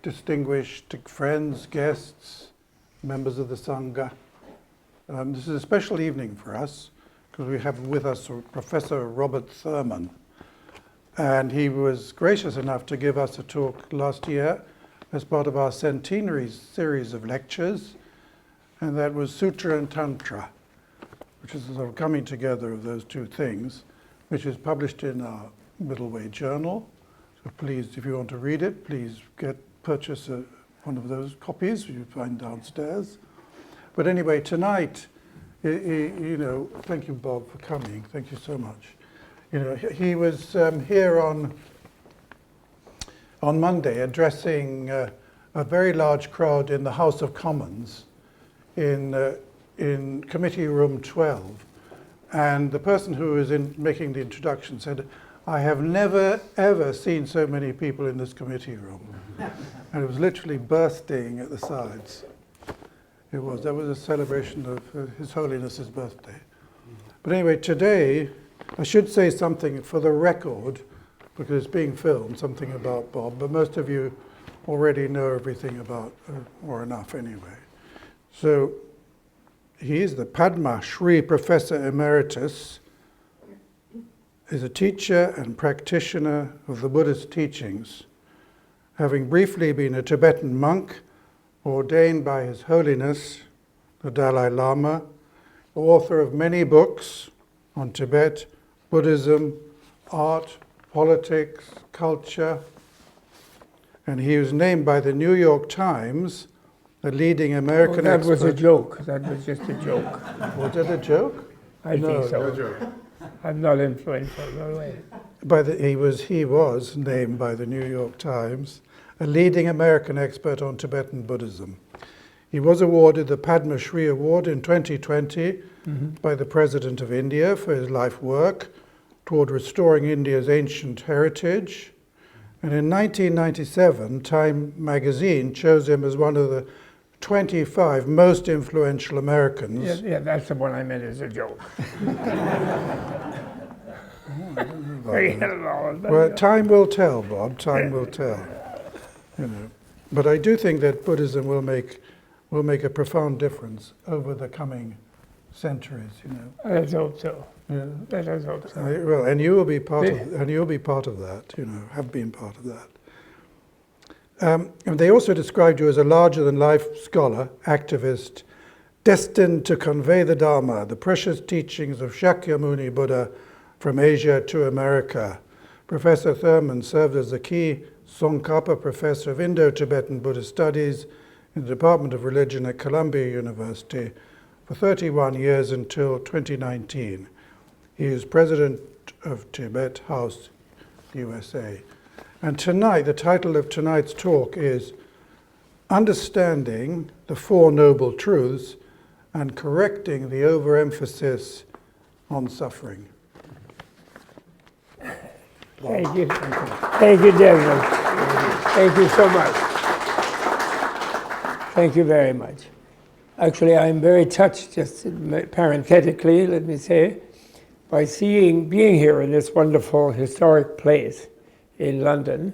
distinguished friends, guests, members of the Sangha. This is a special evening for us because we have with us Professor Robert Thurman. And he was gracious enough to give us a talk last year as part of our centenary series of lectures, and that was Sutra and Tantra, which is a sort of coming together of those two things, which is published in our Middle Way Journal. So please, if you want to read it, please purchase one of those copies you find downstairs. But anyway, tonight, thank you, Bob, for coming. Thank you so much. He was here on Monday addressing a very large crowd in the House of Commons in Committee Room 12. And the person who was making the introduction said, "I have never, ever seen so many people in this committee room." And it was literally bursting at the sides. That was a celebration of His Holiness's birthday. But anyway, today, I should say something for the record, because it's being filmed, something about Bob, but most of you already know everything about, or enough anyway. So, he is the Padma Shri Professor Emeritus, is a teacher and practitioner of the Buddhist teachings, having briefly been a Tibetan monk, ordained by His Holiness, the Dalai Lama, author of many books on Tibet, Buddhism, art, politics, culture, and he was named by the New York Times the leading American expert. That was a joke. That was just a joke. Was it a joke? I think so. No joke. I'm not influential, no way. He was named by the New York Times a leading American expert on Tibetan Buddhism. He was awarded the Padma Shri Award in 2020 by the President of India for his life work toward restoring India's ancient heritage. And in 1997, Time magazine chose him as one of the 25 most influential Americans. Yeah, that's the one I meant as a joke. Well, time will tell, Bob. Time will tell. But I do think that Buddhism will make a profound difference over the coming centuries. Let's hope so. Yeah. Let us hope so. Well, and you will be part of that. Have been part of that. And they also described you as a larger-than-life scholar, activist, destined to convey the Dharma, the precious teachings of Shakyamuni Buddha from Asia to America. Professor Thurman served as the key Tsongkhapa Professor of Indo-Tibetan Buddhist Studies in the Department of Religion at Columbia University for 31 years until 2019. He is president of Tibet House, USA. And tonight, the title of tonight's talk is Understanding the Four Noble Truths and Correcting the Overemphasis on Suffering. Thank you. Thank you, Desmond. Thank you so much. Thank you very much. Actually, I'm very touched, just parenthetically, let me say, by being here in this wonderful historic place in London,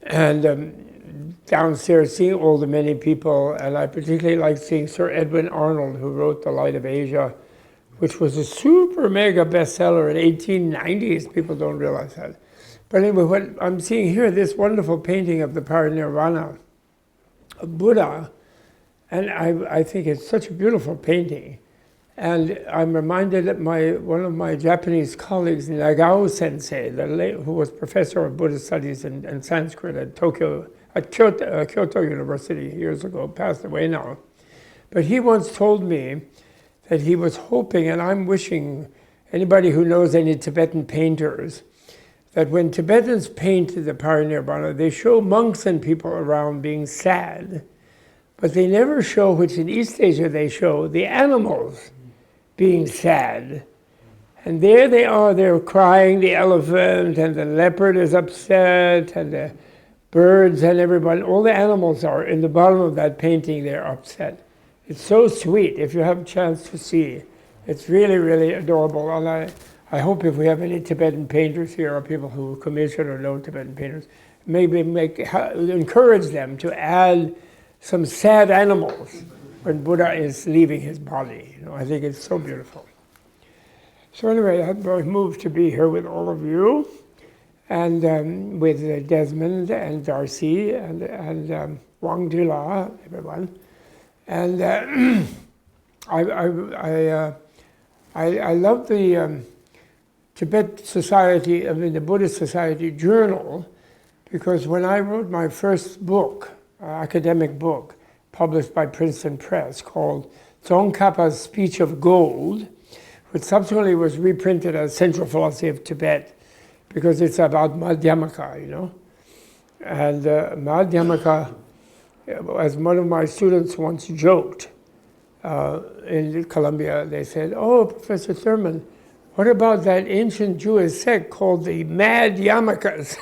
and downstairs seeing all the many people, and I particularly like seeing Sir Edwin Arnold, who wrote The Light of Asia, which was a super mega bestseller in 1890s. People don't realize that. But anyway, what I'm seeing here, this wonderful painting of the Parinirvana of Buddha, and I think it's such a beautiful painting. And I'm reminded that one of my Japanese colleagues, Nagao Sensei, who was professor of Buddhist studies and Sanskrit at Kyoto University years ago, passed away now. But he once told me that he was hoping, and I'm wishing anybody who knows any Tibetan painters, that when Tibetans paint the Parinirvana, they show monks and people around being sad, but they never show, which in East Asia they show, the animals being sad. And there they are, they're crying, the elephant, and the leopard is upset, and the birds and everybody, all the animals are in the bottom of that painting, they're upset. It's so sweet if you have a chance to see. It's really, really adorable. And I hope if we have any Tibetan painters here, or people who commission or know Tibetan painters, maybe encourage them to add some sad animals when Buddha is leaving his body. I think it's so beautiful. So anyway, I'm very moved to be here with all of you, and with Desmond and Darcy and Wang Dula, everyone. And I love the Tibet Society, the Buddhist Society Journal, because when I wrote my first book, academic book, published by Princeton Press, called Tsongkhapa's Speech of Gold, which subsequently was reprinted as Central Philosophy of Tibet, because it's about Madhyamaka, And Madhyamaka, as one of my students once joked in Columbia, they said, "Oh, Professor Thurman, what about that ancient Jewish sect called the Mad Yamakas?"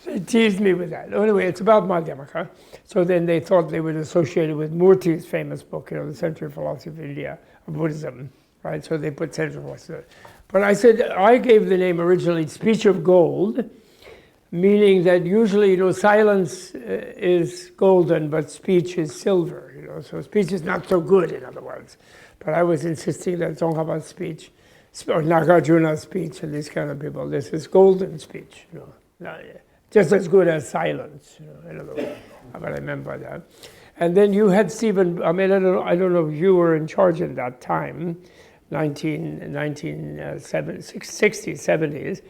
They teased me with that. Anyway, it's about Madhyamaka. So then they thought they would associate it with Murthy's famous book, the Central Philosophy of India, of Buddhism, right? So they put Central Philosophy. But I said, I gave the name originally Speech of Gold, meaning that usually, silence is golden, but speech is silver, So speech is not so good, in other words. But I was insisting that Tsongkhapa's speech, or Nagarjuna's speech, and these kind of people, this is golden speech, just as good as silence, in other words. What I meant by that. And then you had Stephen, I don't know if you were in charge at that time, 1960s, 70s,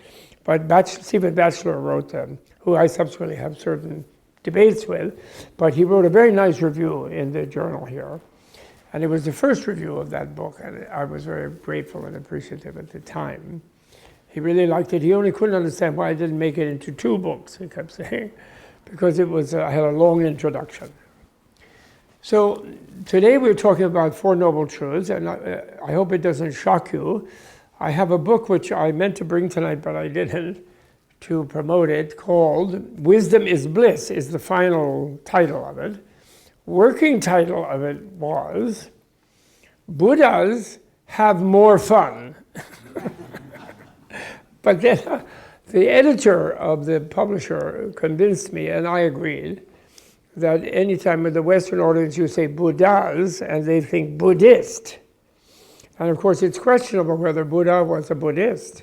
but Stephen Batchelor wrote, who I subsequently have certain debates with, but he wrote a very nice review in the journal here. And it was the first review of that book, and I was very grateful and appreciative at the time. He really liked it. He only couldn't understand why I didn't make it into 2 books, he kept saying, because it was, I had a long introduction. So today we're talking about Four Noble Truths, and I hope it doesn't shock you. I have a book which I meant to bring tonight, but I didn't, to promote it, called Wisdom is Bliss, is the final title of it. Working title of it was Buddhas Have More Fun. But then the editor of the publisher convinced me, and I agreed, that anytime with the Western audience you say Buddhas, and they think Buddhist. And of course it's questionable whether Buddha was a Buddhist,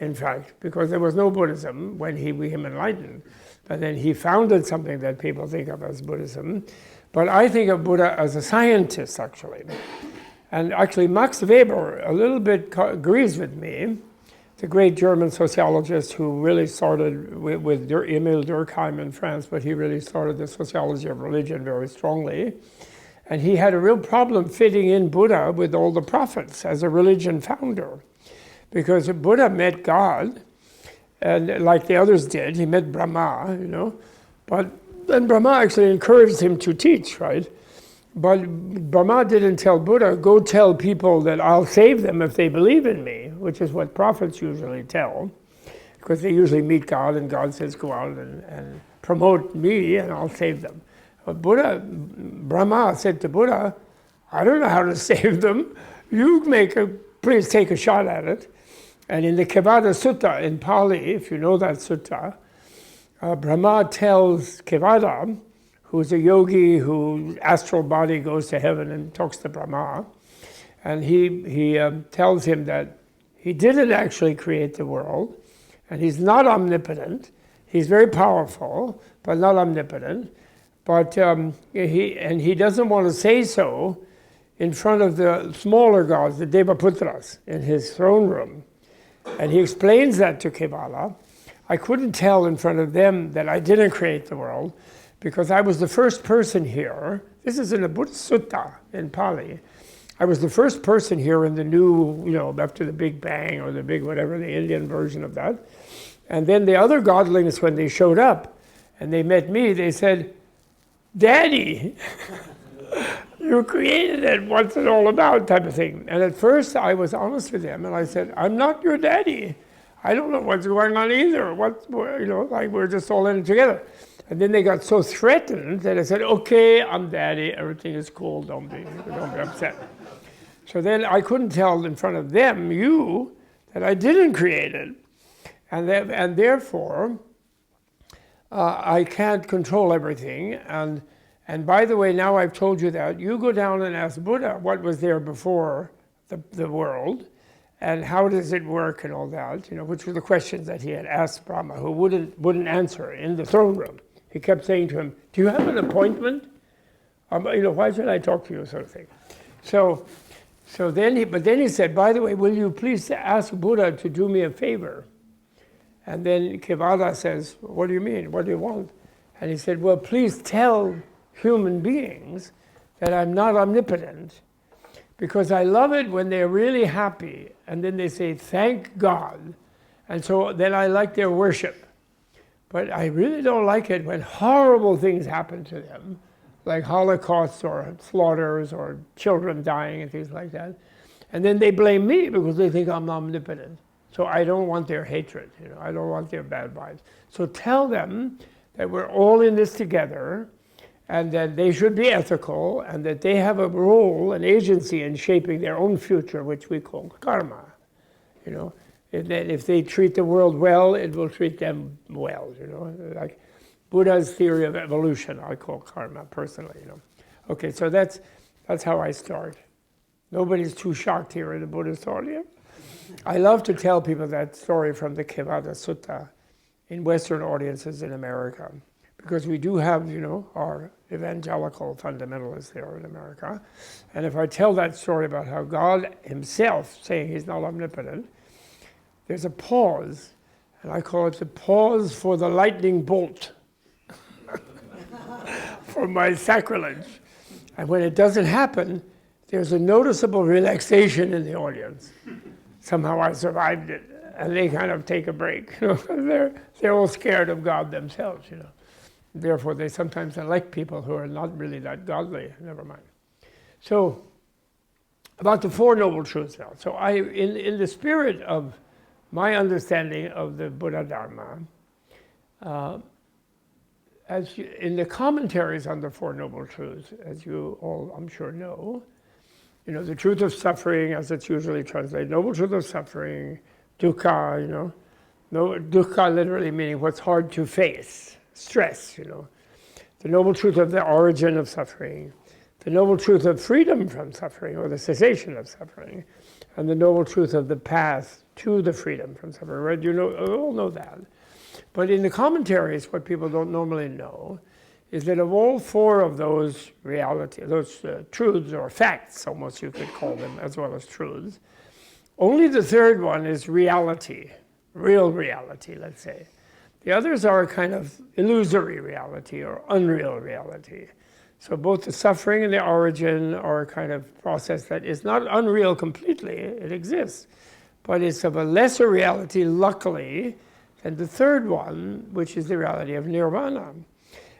in fact, because there was no Buddhism when he became enlightened. But then he founded something that people think of as Buddhism. But I think of Buddha as a scientist, actually. And actually Max Weber a little bit agrees with me, the great German sociologist who really started with Emile Durkheim in France, but he really started the sociology of religion very strongly. And he had a real problem fitting in Buddha with all the prophets as a religion founder. Because Buddha met God, and like the others did, he met Brahma, but then Brahma actually encouraged him to teach, right? But Brahma didn't tell Buddha, go tell people that I'll save them if they believe in me, which is what prophets usually tell, because they usually meet God and God says, go out and promote me and I'll save them. But Brahma said to Buddha, I don't know how to save them. Please take a shot at it. And in the Kevada Sutta in Pali, if you know that sutta, Brahma tells Kevada, who's a yogi whose astral body goes to heaven and talks to Brahma. And he tells him that he didn't actually create the world, and he's not omnipotent. He's very powerful, but not omnipotent. But he doesn't want to say so in front of the smaller gods, the Devaputras, in his throne room. And he explains that to Kevala. I couldn't tell in front of them that I didn't create the world, because I was the first person here. This is in the Buddhist Sutta in Pali. I was the first person here in the new, after the Big Bang or the big whatever, the Indian version of that. And then the other godlings, when they showed up and they met me, they said, Daddy, you created it, what's it all about, type of thing. And at first I was honest with them and I said, I'm not your daddy. I don't know what's going on either. We're just all in it together. And then they got so threatened that I said, okay, I'm daddy, everything is cool, don't be upset. So then I couldn't tell in front of them, that I didn't create it. and therefore I can't control everything. And by the way, now I've told you that, you go down and ask Buddha what was there before the world, and how does it work and all that, which were the questions that he had asked Brahma, who wouldn't answer in the throne room. He kept saying to him, "Do you have an appointment? Why should I talk to you?" sort of thing. So then he said, "By the way, will you please ask Buddha to do me a favor?" And then Kevada says, "What do you mean? What do you want?" And he said, "Well, please tell human beings that I'm not omnipotent, because I love it when they're really happy and then they say, 'Thank God.' And so then I like their worship. But I really don't like it when horrible things happen to them, like holocausts or slaughters or children dying and things like that. And then they blame me because they think I'm omnipotent. So I don't want their hatred, I don't want their bad vibes. So tell them that we're all in this together, and that they should be ethical, and that they have a role, an agency in shaping their own future, which we call karma. If they treat the world well, it will treat them well. Like Buddha's theory of evolution, I call karma personally. Okay, so that's how I start. Nobody's too shocked here in the Buddhist audience. I love to tell people that story from the Kevada Sutta in Western audiences in America, because we do have, our evangelical fundamentalists there in America. And if I tell that story about how God himself, saying he's not omnipotent, there's a pause, and I call it the pause for the lightning bolt for my sacrilege. And when it doesn't happen, there's a noticeable relaxation in the audience. Somehow I survived it, and they kind of take a break. They're all scared of God themselves, Therefore, they sometimes elect people who are not really that godly. Never mind. So, about the Four Noble Truths now. So, in the spirit of my understanding of the Buddha Dharma, in the commentaries on the Four Noble Truths, as you all, I'm sure, know, the truth of suffering, as it's usually translated, noble truth of suffering, dukkha, no, dukkha literally meaning what's hard to face. Stress, the noble truth of the origin of suffering, the noble truth of freedom from suffering, or the cessation of suffering, and the noble truth of the path to the freedom from suffering. Right? You all know that. But in the commentaries, what people don't normally know is that of all four of those truths, or facts, almost you could call them, as well as truths, only the third one is reality, real reality, let's say. The others are a kind of illusory reality or unreal reality. So both the suffering and the origin are a kind of process that is not unreal completely, it exists, but it's of a lesser reality, luckily, than the third one, which is the reality of nirvana.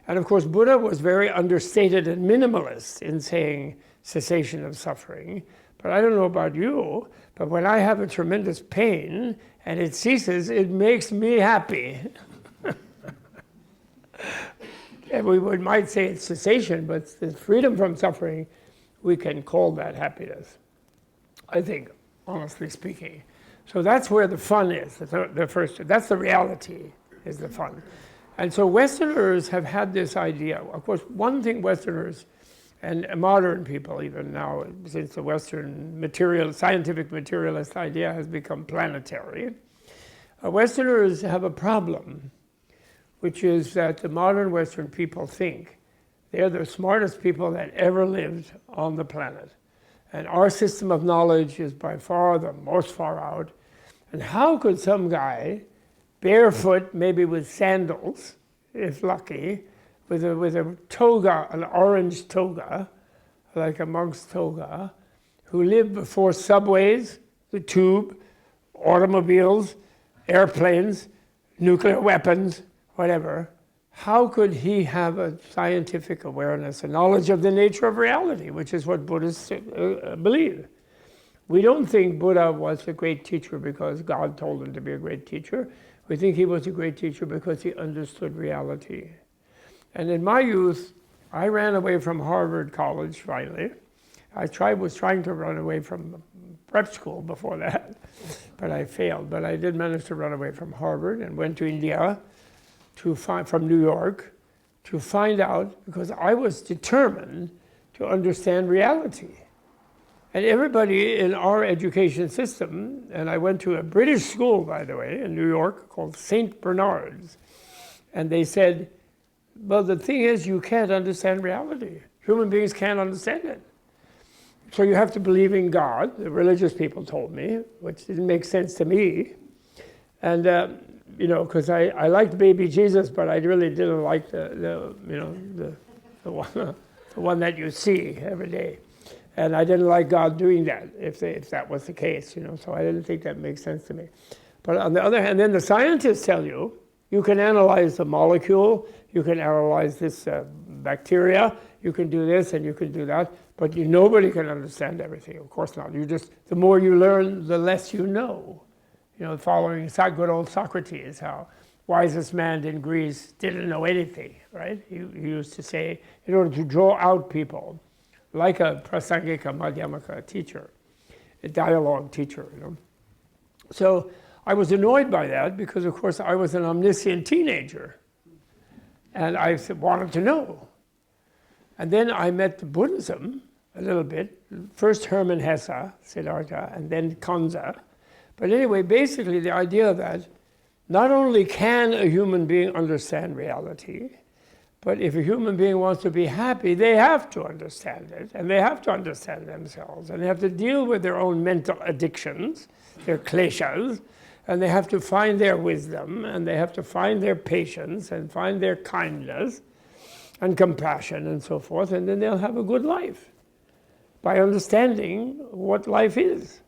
And of course, Buddha was very understated and minimalist in saying cessation of suffering. But I don't know about you, but when I have a tremendous pain and it ceases, it makes me happy. And we might say it's cessation, but the freedom from suffering, we can call that happiness, I think, honestly speaking. So that's where the fun is, the first, that's the reality, is the fun. And so Westerners have had this idea. Of course, one thing Westerners, and modern people even now, since the Western scientific materialist idea has become planetary, Westerners have a problem, which is that the modern Western people think they're the smartest people that ever lived on the planet. And our system of knowledge is by far the most far out. And how could some guy, barefoot, maybe with sandals, if lucky, with a toga, an orange toga, like a monk's toga, who lived before subways, the tube, automobiles, airplanes, nuclear weapons, whatever, how could he have a scientific awareness, a knowledge of the nature of reality, which is what Buddhists believe? We don't think Buddha was a great teacher because God told him to be a great teacher. We think he was a great teacher because he understood reality. And in my youth, I ran away from Harvard College finally. I was trying to run away from prep school before that. but I failed. But I did manage to run away from Harvard and went to India from New York to find out, because I was determined to understand reality. And everybody in our education system, and I went to a British school, by the way, in New York called St. Bernard's, and they said, well, the thing is, you can't understand reality. Human beings can't understand it. So you have to believe in God, the religious people told me, which didn't make sense to me. And, because I liked baby Jesus, but I really didn't like the one that you see every day. And I didn't like God doing that, if that was the case, so I didn't think that makes sense to me. But on the other hand, then the scientists tell you, you can analyze the molecule, you can analyze this bacteria, you can do this and you can do that, but nobody can understand everything, of course not. The more you learn, the less you know. Following good old Socrates, how wisest man in Greece didn't know anything, right? He used to say, in order to draw out people, like a prasangika madhyamaka teacher, a dialogue teacher, So I was annoyed by that because, of course, I was an omniscient teenager. And I wanted to know. And then I met Buddhism a little bit. First Hermann Hesse, Siddhartha, and then Kanza. But anyway, basically the idea that not only can a human being understand reality, but if a human being wants to be happy, they have to understand it, and they have to understand themselves, and they have to deal with their own mental addictions, their kleshas, and they have to find their wisdom, and they have to find their patience, and find their kindness, and compassion, and so forth, and then they'll have a good life by understanding what life is.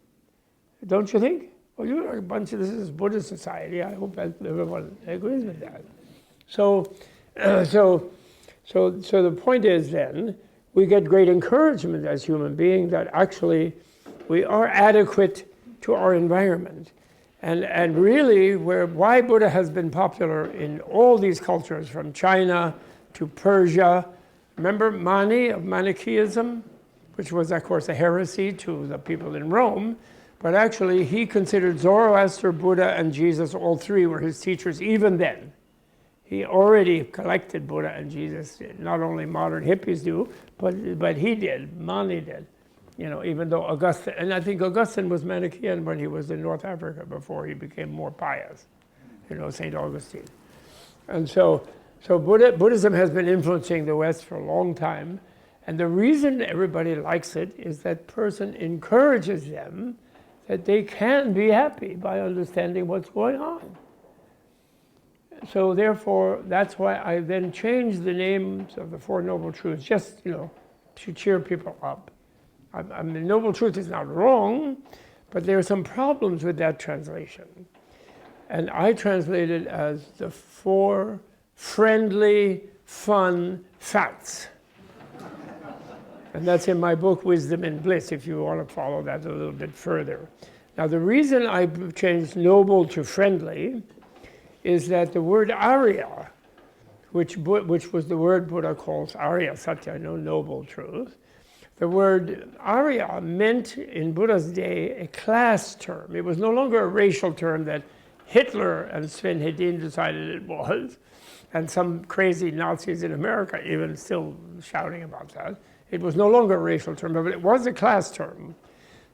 Don't you think? Well, you're a bunch of, this is Buddhist society. I hope that everyone agrees with that. So the point is then, we get great encouragement as human beings that actually we are adequate to our environment. And really, why Buddha has been popular in all these cultures, from China to Persia. Remember Mani of Manichaeism, which was, of course, a heresy to the people in Rome. But actually, he considered Zoroaster, Buddha, and Jesus, all three were his teachers even then. He already collected Buddha and Jesus. Not only modern hippies do, but he did, Mani did. Even though Augustine, and I think Augustine was Manichaean when he was in North Africa before he became more pious, St. Augustine. And so Buddhism has been influencing the West for a long time. And the reason everybody likes it is that person encourages them that they can be happy by understanding what's going on. So therefore, that's why I then changed the names of the Four Noble Truths, just, to cheer people up. I mean, the Noble Truth is not wrong, but there are some problems with that translation. And I translated as the four friendly, fun facts. And that's in my book, Wisdom and Bliss, if you want to follow that a little bit further. Now, the reason I changed noble to friendly is that the word Arya, which was the word Buddha calls Arya Satya, noble truth, the word Arya meant in Buddha's day a class term. It was no longer a racial term that Hitler and Sven Hedin decided it was, and some crazy Nazis in America even still shouting about that. It was no longer a racial term, but it was a class term.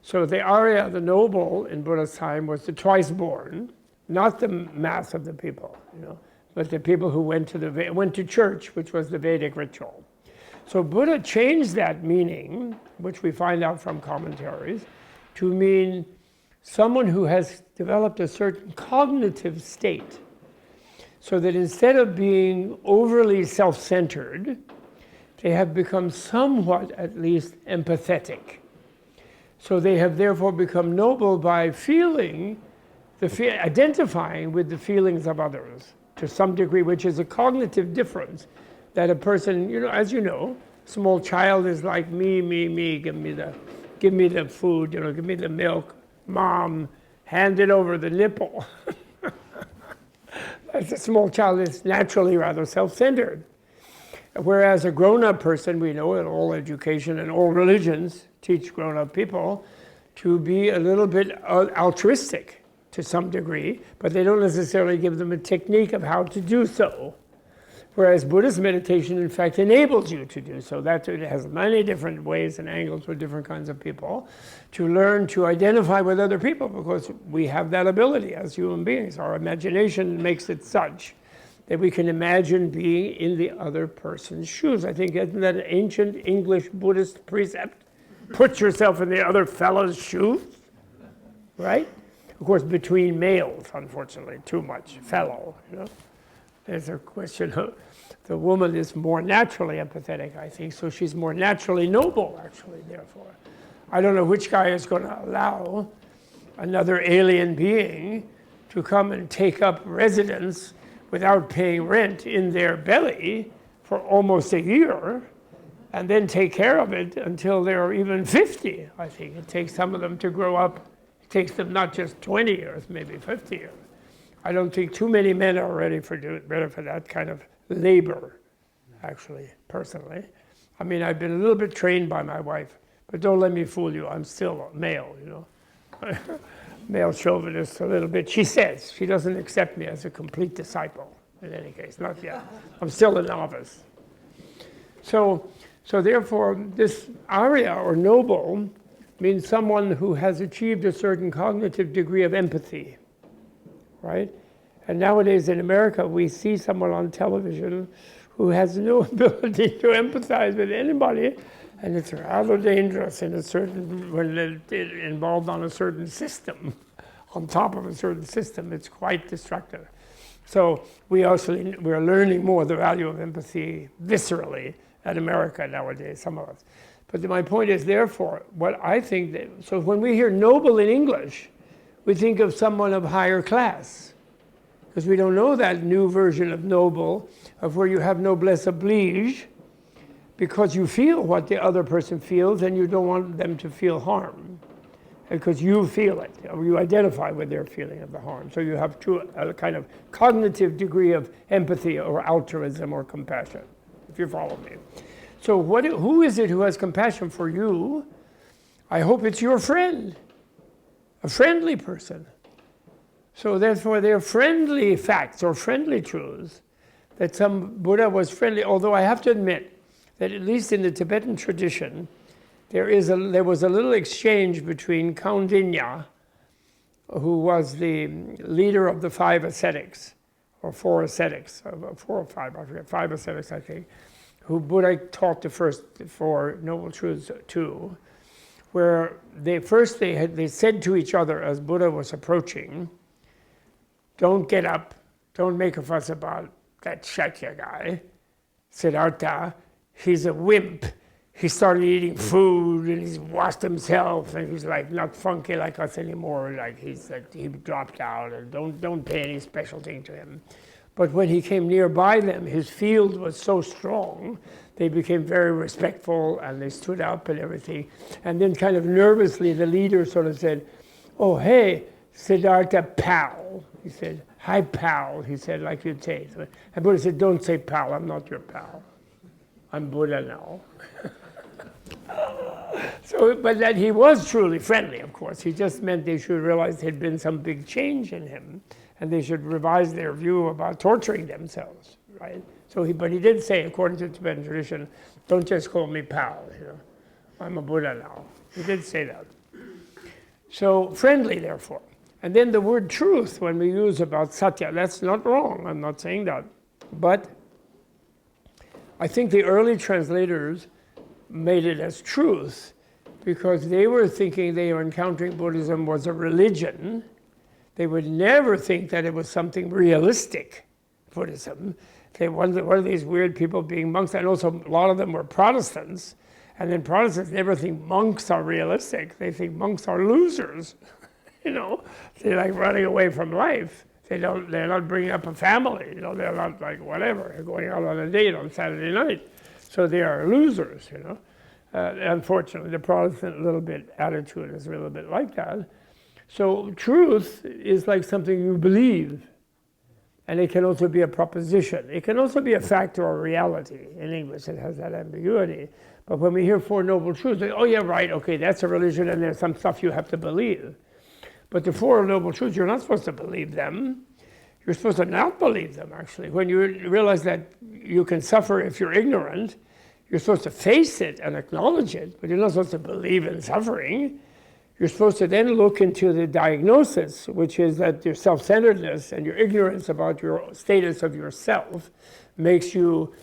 So the Arya, the noble in Buddha's time, was the twice born, not the mass of the people, but the people who went to church, which was the Vedic ritual. So Buddha changed that meaning, which we find out from commentaries, to mean someone who has developed a certain cognitive state, so that instead of being overly self-centered, they have become somewhat, at least, empathetic. So they have therefore become noble by identifying with the feelings of others to some degree, which is a cognitive difference that a person, as you know, small child is like me, give me the food, give me the milk, mom, hand it over the nipple. As a small child is naturally rather self-centered. Whereas a grown-up person, we know in all education and all religions teach grown-up people to be a little bit altruistic, to some degree, but they don't necessarily give them a technique of how to do so. Whereas Buddhist meditation, in fact, enables you to do so. That it has many different ways and angles with different kinds of people to learn to identify with other people, because we have that ability as human beings. Our imagination makes it such that we can imagine being in the other person's shoes. I think, isn't that an ancient English Buddhist precept? Put yourself in the other fellow's shoes, right? Of course, between males, unfortunately, too much fellow, you know. There's a question of, the woman is more naturally empathetic, I think, so she's more naturally noble, actually, therefore. I don't know which guy is going to allow another alien being to come and take up residence without paying rent in their belly for almost a year, and then take care of it until they're even 50. I think it takes some of them to grow up. It takes them not just 20 years, maybe 50 years. I don't think too many men are ready for that kind of labor, actually, personally. I mean, I've been a little bit trained by my wife, but don't let me fool you, I'm still a male, you know. Male chauvinist a little bit. She says she doesn't accept me as a complete disciple, in any case, not yet. I'm still a novice. So therefore, this Arya, or noble, means someone who has achieved a certain cognitive degree of empathy, right? And nowadays in America, we see someone on television who has no ability to empathize with anybody, and it's rather dangerous in a certain, when it's involved on a certain system, on top of a certain system, it's quite destructive. So we're learning more the value of empathy viscerally at America nowadays, some of us. But my point is, therefore, what I think that, so when we hear noble in English, we think of someone of higher class, because we don't know that new version of noble, of where you have noblesse oblige, because you feel what the other person feels and you don't want them to feel harm, because you feel it, or you identify with their feeling of the harm. So you have a kind of cognitive degree of empathy or altruism or compassion, if you follow me. So who is it who has compassion for you? I hope it's your friend, a friendly person. So therefore, they're friendly facts or friendly truths that some Buddha was friendly, although I have to admit that at least in the Tibetan tradition, there was a little exchange between Kaundinya, who was the leader of the 5 ascetics, or 4 ascetics, 4 or 5, I forget, 5 ascetics, I think, who Buddha taught the first 4 Noble Truths to, where they said to each other as Buddha was approaching, don't get up, don't make a fuss about that Shakya guy, Siddhartha, he's a wimp. He started eating food and he's washed himself and he's like not funky like us anymore, he dropped out, and don't pay any special thing to him. But when he came nearby them, his field was so strong, they became very respectful and they stood up and everything. And then kind of nervously, the leader sort of said, oh, hey, Siddhartha, pal. He said, hi, pal, he said, like you'd say. And Buddha said, don't say pal, I'm not your pal. I'm Buddha now. But that he was truly friendly, of course. He just meant they should realize there'd been some big change in him, and they should revise their view about torturing themselves, right? But he did say, according to Tibetan tradition, don't just call me pal, I'm a Buddha now. He did say that. So friendly, therefore. And then the word truth, when we use about satya, that's not wrong, I'm not saying that. But I think the early translators made it as truth because they were thinking they were encountering Buddhism was a religion. They would never think that it was something realistic, Buddhism. One of these weird people being monks, and also a lot of them were Protestants, and then Protestants never think monks are realistic. They think monks are losers. They're like running away from life. They're not bringing up a family. They're not like whatever. They're going out on a date on Saturday night. So they are losers. Unfortunately, the Protestant attitude is a little bit like that. So truth is like something you believe, and it can also be a proposition. It can also be a fact or a reality. In English, it has that ambiguity. But when we hear 4 Noble Truths, oh yeah, right, okay, that's a religion, and there's some stuff you have to believe. But the Four Noble Truths, you're not supposed to believe them. You're supposed to not believe them, actually. When you realize that you can suffer if you're ignorant, you're supposed to face it and acknowledge it, but you're not supposed to believe in suffering. You're supposed to then look into the diagnosis, which is that your self-centeredness and your ignorance about your status of yourself makes you,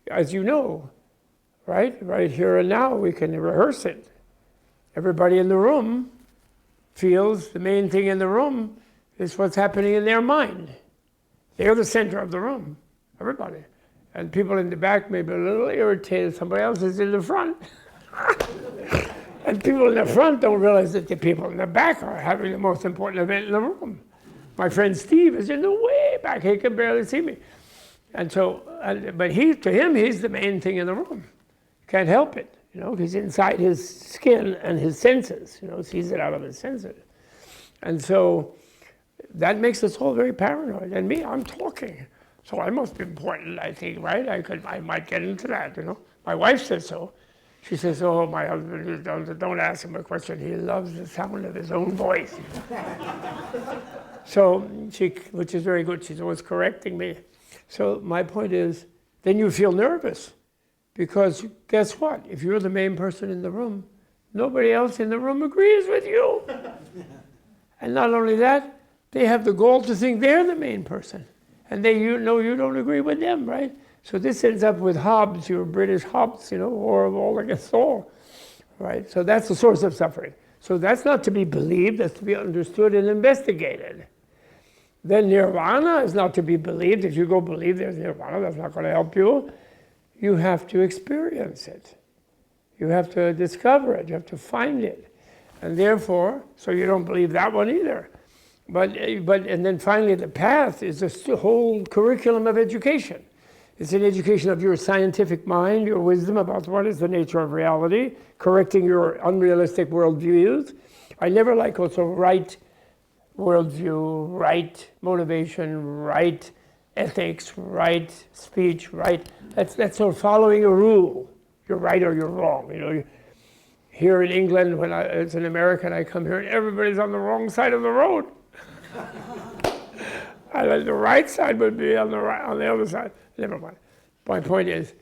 as you know, right here and now, we can rehearse it. Everybody in the room feels the main thing in the room is what's happening in their mind. They're the center of the room, everybody. And people in the back may be a little irritated, somebody else is in the front. And people in the front don't realize that the people in the back are having the most important event in the room. My friend Steve is in the way back, he can barely see me. And so, but to him, he's the main thing in the room. Can't help it, he's inside his skin and his senses, sees it out of his senses. And so that makes us all very paranoid. And me, I'm talking. So I must be important, I think, right? I might get into that, My wife says so. She says, oh, my husband, don't ask him a question. He loves the sound of his own voice. So which is very good. She's always correcting me. So my point is, then you feel nervous. Because guess what? If you're the main person in the room, nobody else in the room agrees with you. And not only that, they have the goal to think they're the main person. And you don't agree with them, right? So this ends up with Hobbes, your British Hobbes, war of all against all, right? So that's the source of suffering. So that's not to be believed, that's to be understood and investigated. Then nirvana is not to be believed. If you go believe there's nirvana, that's not going to help you. You have to experience it. You have to discover it, you have to find it. And therefore, so you don't believe that one either. And then finally the path is a whole curriculum of education. It's an education of your scientific mind, your wisdom about what is the nature of reality, correcting your unrealistic worldviews. I never like also right worldview, right motivation, right ethics, right speech, right. That's sort of following a rule. You're right or you're wrong. Here in England, when as an American, I come here and everybody's on the wrong side of the road. And the right side would be on the other side. Never mind. My point is,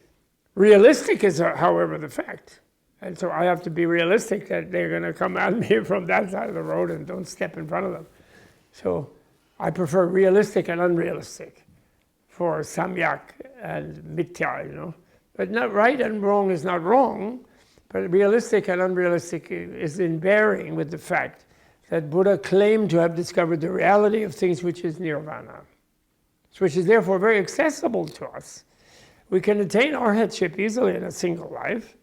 realistic is, however, the fact. And so I have to be realistic that they're going to come at me from that side of the road and don't step in front of them. So I prefer realistic and unrealistic for samyak and mithya, But not right and wrong is not wrong, but realistic and unrealistic is in bearing with the fact that Buddha claimed to have discovered the reality of things, which is nirvana, which is therefore very accessible to us. We can attain arhatship easily in a single life.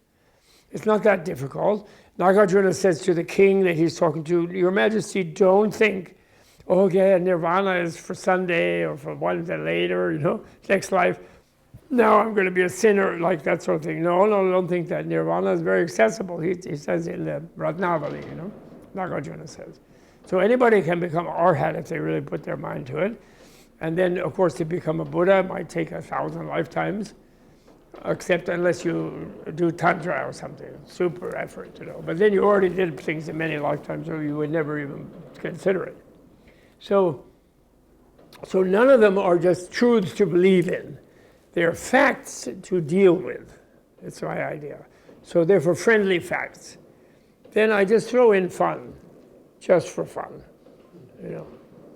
It's not that difficult. Nagarjuna says to the king that he's talking to, Your Majesty, don't think, okay, nirvana is for Sunday or for one day later, next life. Now I'm going to be a sinner, like that sort of thing. No, don't think that. Nirvana is very accessible. He says in the Ratnavali, Nagarjuna says. So anybody can become arhat if they really put their mind to it. And then, of course, to become a Buddha might take 1,000 lifetimes, except unless you do Tantra or something, super effort, But then you already did things in many lifetimes, so you would never even consider it. So none of them are just truths to believe in. They're facts to deal with. That's my idea. So therefore, friendly facts. Then I just throw in fun, just for fun,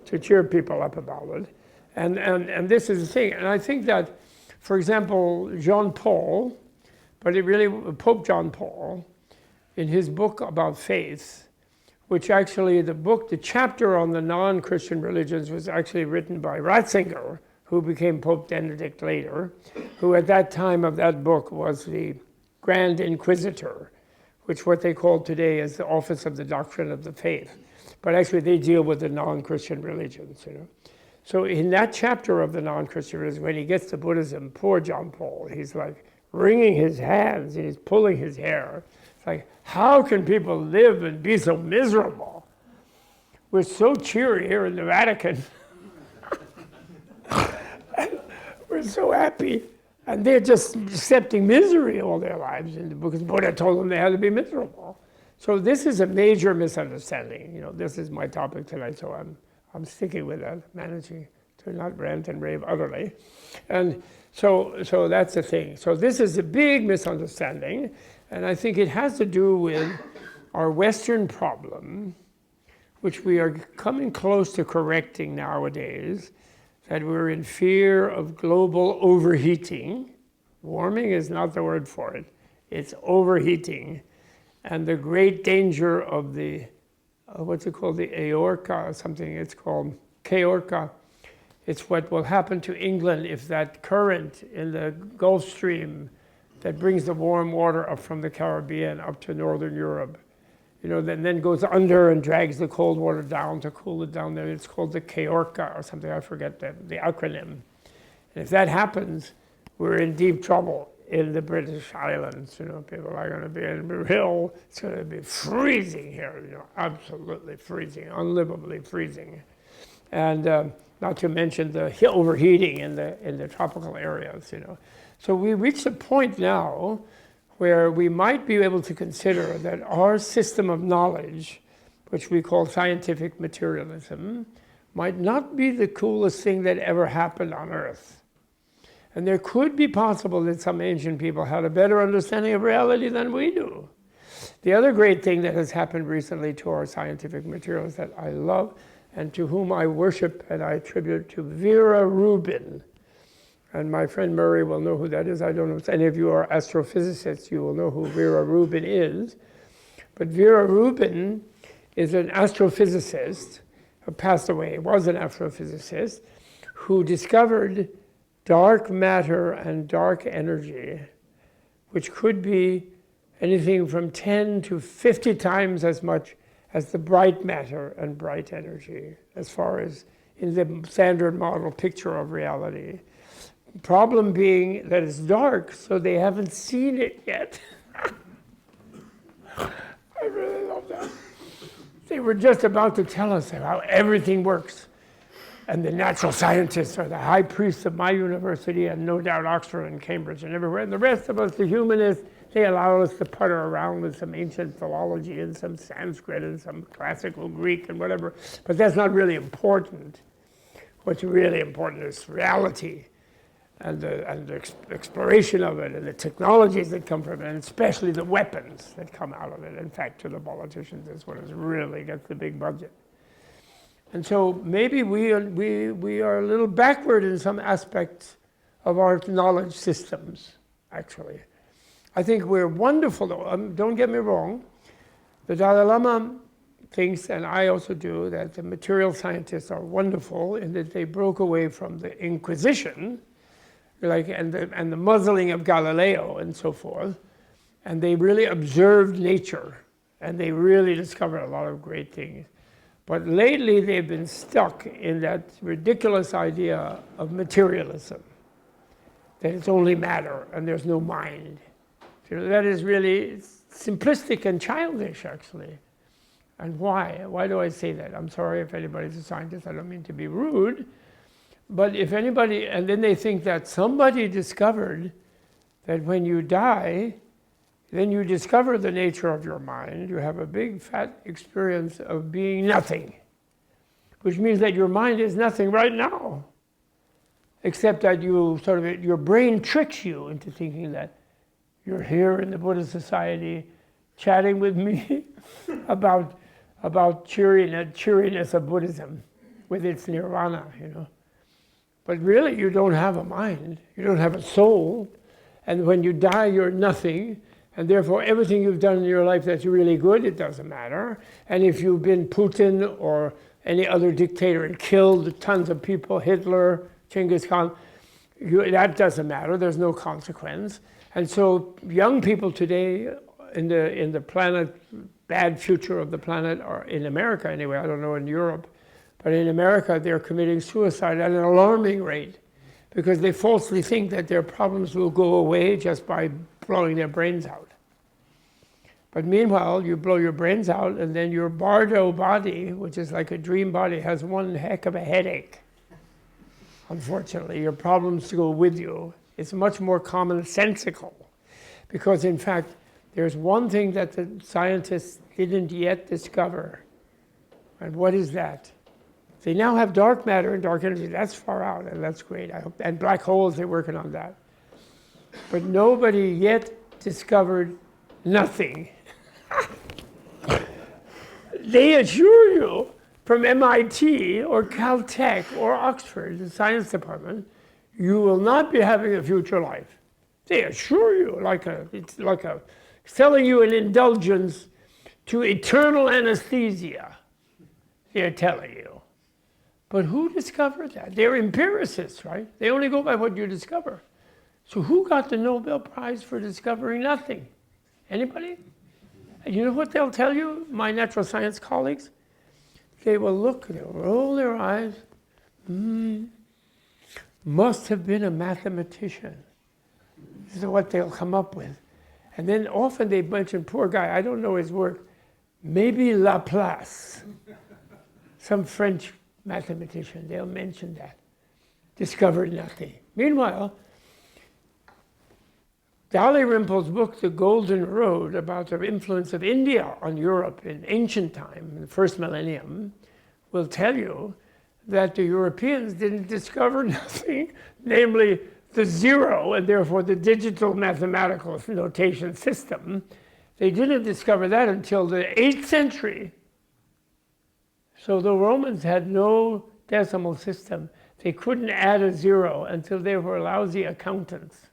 to cheer people up about it. And this is the thing. And I think that, for example, John Paul, Pope John Paul, in his book about faith, which actually the chapter on the non-Christian religions was actually written by Ratzinger, who became Pope Benedict later, who at that time of that book was the Grand Inquisitor, which what they call today is the Office of the Doctrine of the Faith. But actually they deal with the non-Christian religions, So in that chapter of the non-Christian religion, when he gets to Buddhism, poor John Paul, he's like wringing his hands and he's pulling his hair. It's like, how can people live and be so miserable? We're so cheery here in the Vatican. We're so happy. And they're just accepting misery all their lives because Buddha told them they had to be miserable. So this is a major misunderstanding. This is my topic tonight, so I'm sticking with that, managing to not rant and rave utterly. And so that's the thing. So this is a big misunderstanding, and I think it has to do with our Western problem, which we are coming close to correcting nowadays, that we're in fear of global overheating. Warming is not the word for it. It's overheating. And the great danger of the, what's it called, the aorta or something, it's called Kaorka. It's what will happen to England if that current in the Gulf Stream that brings the warm water up from the Caribbean up to Northern Europe, then goes under and drags the cold water down to cool it down there. It's called the Kaorka or something, I forget the acronym. And if that happens, we're in deep trouble in the British Islands. People are going to be in real, it's going to be freezing here, absolutely freezing, unlivably freezing. And not to mention the overheating in the tropical areas, So we reached a point now where we might be able to consider that our system of knowledge, which we call scientific materialism, might not be the coolest thing that ever happened on Earth. And there could be possible that some ancient people had a better understanding of reality than we do. The other great thing that has happened recently to our scientific materials that I love and to whom I worship and I attribute to Vera Rubin. And my friend Murray will know who that is. I don't know if any of you are astrophysicists, you will know who Vera Rubin is. But Vera Rubin is an astrophysicist, who passed away, was an astrophysicist, who discovered dark matter and dark energy, which could be anything from 10 to 50 times as much as the bright matter and bright energy, as far as in the standard model picture of reality. Problem being that it's dark, so they haven't seen it yet. I really love that. They were just about to tell us how everything works. And the natural scientists are the high priests of my university, and no doubt Oxford and Cambridge and everywhere. And the rest of us, the humanists, they allow us to putter around with some ancient philology and some Sanskrit and some classical Greek and whatever. But that's not really important. What's really important is reality and the exploration of it and the technologies that come from it, and especially the weapons that come out of it. In fact, to the politicians, that's what really gets the big budget. And so maybe we are a little backward in some aspects of our knowledge systems, actually. I think we're wonderful, though. Don't get me wrong. The Dalai Lama thinks, and I also do, that the material scientists are wonderful in that they broke away from the Inquisition, and the muzzling of Galileo and so forth, and they really observed nature, and they really discovered a lot of great things. But lately they've been stuck in that ridiculous idea of materialism, that it's only matter and there's no mind. That is really simplistic and childish, actually. And why? Why do I say that? I'm sorry if anybody's a scientist, I don't mean to be rude. But if anybody, and then they think that somebody discovered that when you die, then you discover the nature of your mind. You have a big fat experience of being nothing, which means that your mind is nothing right now, except that your brain tricks you into thinking that you're here in the Buddhist society chatting with me about cheeriness of Buddhism with its nirvana, But really, you don't have a mind. You don't have a soul. And when you die, you're nothing. And therefore, everything you've done in your life that's really good, it doesn't matter. And if you've been Putin or any other dictator and killed tons of people, Hitler, Genghis Khan, that doesn't matter. There's no consequence. And so young people today in the planet, bad future of the planet, or in America anyway, I don't know in Europe, but in America, they're committing suicide at an alarming rate because they falsely think that their problems will go away just by blowing their brains out. But meanwhile, you blow your brains out, and then your bardo body, which is like a dream body, has one heck of a headache. Unfortunately, your problems go with you. It's much more commonsensical because, in fact, There's one thing that the scientists didn't yet discover. And what is that? They now have dark matter and dark energy. That's far out, and that's great. I hope. And black holes, they're working on that. But nobody yet discovered nothing. They assure you from MIT or Caltech or Oxford, the science department, you will not be having a future life. They assure you, it's like selling you an indulgence to eternal anesthesia. They're telling you. But who discovered that? They're empiricists, right? They only go by what you discover. So who got the Nobel Prize for discovering nothing? Anybody? And you know what they'll tell you, my natural science colleagues? They will look, they'll roll their eyes. Must have been a mathematician. This is what they'll come up with. And then often they mention, poor guy, I don't know his work, maybe Laplace, some French mathematician, they'll mention that. Discovered nothing. Meanwhile, Dalai Rinpoche's book, The Golden Road, about the influence of India on Europe in ancient time, in the first millennium, will tell you that the Europeans didn't discover nothing, namely the zero, and therefore the digital mathematical notation system. They didn't discover that until the 8th century. So the Romans had no decimal system. They couldn't add a zero until they were lousy accountants.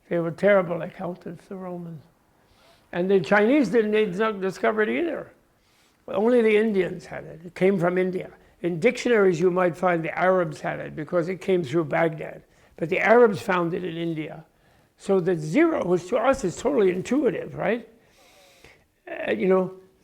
They were terrible accountants, the Romans. And the Chinese didn't discover it either. Only the Indians had it. It came from India. In dictionaries, you might find the Arabs had it because it came through Baghdad. But the Arabs found it in India. So the zero, which to us is totally intuitive, right?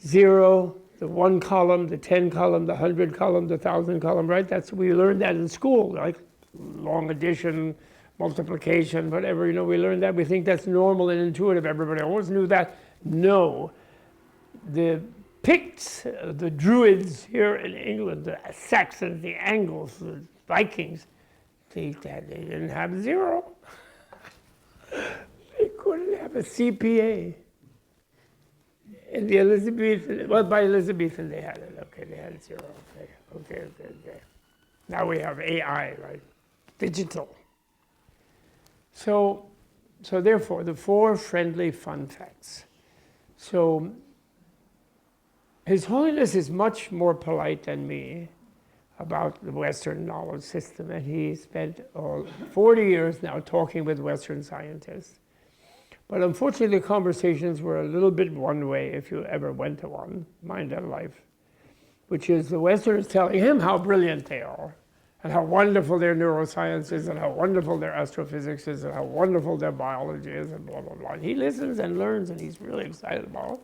Zero, the 1 column, the 10 column, the 100 column, the 1,000 column, right? We learned that in school, like long addition, multiplication, whatever, we learned that. We think that's normal and intuitive. Everybody always knew that. No. The Picts, the Druids here in England, the Saxons, the Angles, the Vikings, they didn't have zero. They couldn't have a CPA. In the Elizabethan, by Elizabethan they had it. Okay, they had zero. Okay. Now we have AI, right? Digital. So therefore, the 4 friendly fun facts. So His Holiness is much more polite than me about the Western knowledge system, and he spent 40 years now talking with Western scientists. But unfortunately, the conversations were a little bit one way, if you ever went to one, Mind and Life, which is the Westerners telling him how brilliant they are, and how wonderful their neuroscience is, and how wonderful their astrophysics is, and how wonderful their biology is, and blah, blah, blah. And he listens and learns, and he's really excited about it.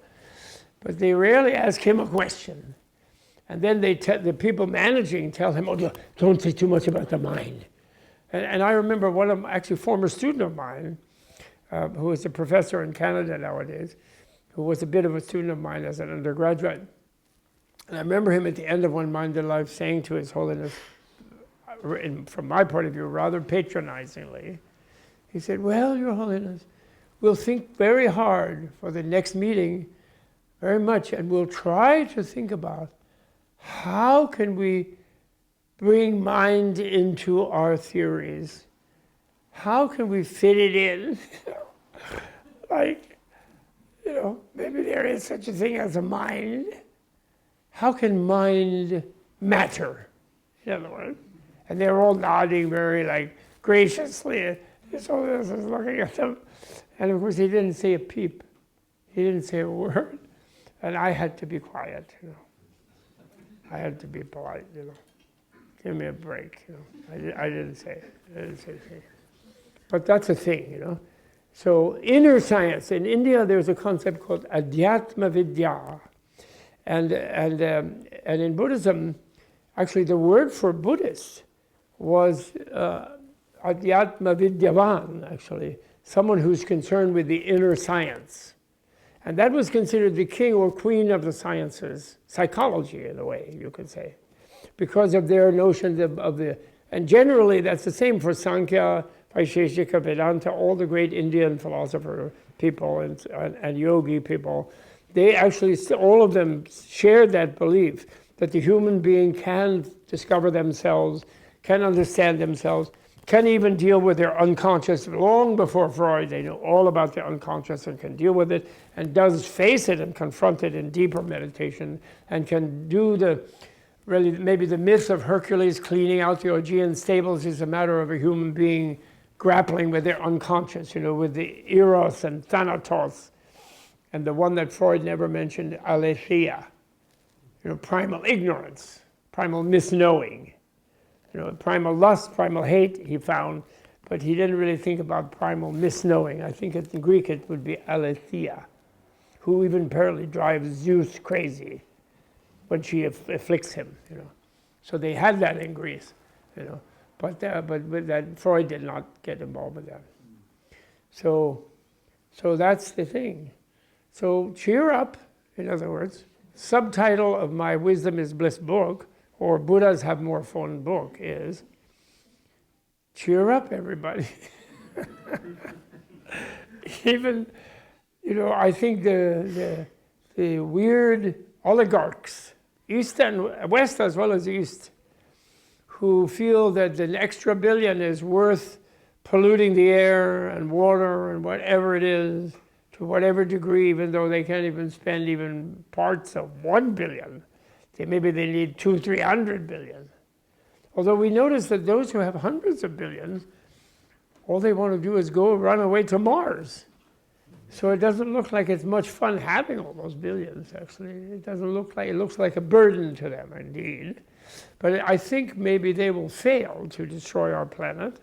But they rarely ask him a question. And then the people managing tell him, oh, don't say too much about the mind. And I remember one of actually former student of mine, who is a professor in Canada nowadays, who was a bit of a student of mine as an undergraduate. And I remember him at the end of one Mind and Life saying to His Holiness, from my point of view, rather patronizingly, he said, well, Your Holiness, we'll think very hard for the next meeting, very much, and we'll try to think about how can we bring mind into our theories? How can we fit it in? Maybe there is such a thing as a mind. How can mind matter, in other words? And they're all nodding very graciously. So this is looking at them. And of course he didn't say a peep. He didn't say a word. And I had to be quiet, I had to be polite, Give me a break, I didn't say it. I didn't say anything. But that's a thing, So inner science, in India there's a concept called Adhyatma Vidya. And in Buddhism, actually the word for Buddhist was Adhyatma Vidyavan, actually. Someone who's concerned with the inner science. And that was considered the king or queen of the sciences, psychology in a way, you could say, because of their notion of the, and generally that's the same for Sankhya, Vaisheshika Vedanta, all the great Indian philosopher people and yogi people, they actually, all of them shared that belief that the human being can discover themselves, can understand themselves, can even deal with their unconscious. Long before Freud, they know all about the unconscious and can deal with it, and does face it and confront it in deeper meditation, and can do really maybe the myth of Hercules cleaning out the Augean stables is a matter of a human being grappling with their unconscious, with the eros and thanatos, and the one that Freud never mentioned, aletheia, primal ignorance, primal misknowing. Primal lust, primal hate, he found, but he didn't really think about primal misknowing. I think in Greek it would be aletheia, who even apparently drives Zeus crazy when she afflicts him. So they had that in Greece, but that Freud did not get involved with that. So that's the thing. So cheer up, in other words. Subtitle of my Wisdom is Bliss book, or Buddhas Have More Fun book, is cheer up, everybody. Even, I think the weird oligarchs, East and West as well as East, who feel that an extra billion is worth polluting the air and water and whatever it is, to whatever degree, even though they can't even spend even parts of 1 billion. Maybe they need 200-300 billion. Although we notice that those who have hundreds of billions, all they want to do is go run away to Mars. So it doesn't look like it's much fun having all those billions, actually. It looks like a burden to them, indeed. But I think maybe they will fail to destroy our planet.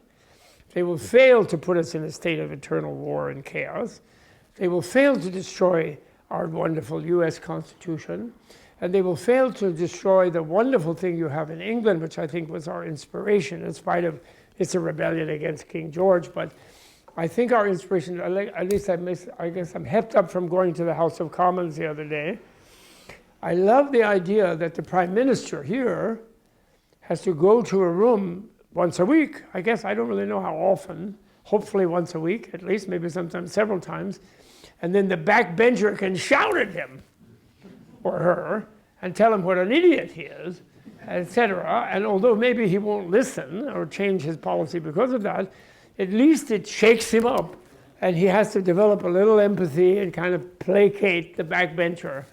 They will fail to put us in a state of eternal war and chaos. They will fail to destroy our wonderful US Constitution. And they will fail to destroy the wonderful thing you have in England, which I think was our inspiration, in spite of it's a rebellion against King George. But I think our inspiration, at least I guess I'm hepped up from going to the House of Commons the other day. I love the idea that the Prime Minister here has to go to a room once a week. I guess I don't really know how often, hopefully once a week, at least, maybe sometimes several times. And then the backbencher can shout at him or her and tell him what an idiot he is, etc. And although maybe he won't listen or change his policy because of that, at least it shakes him up, and he has to develop a little empathy and kind of placate the backbencher.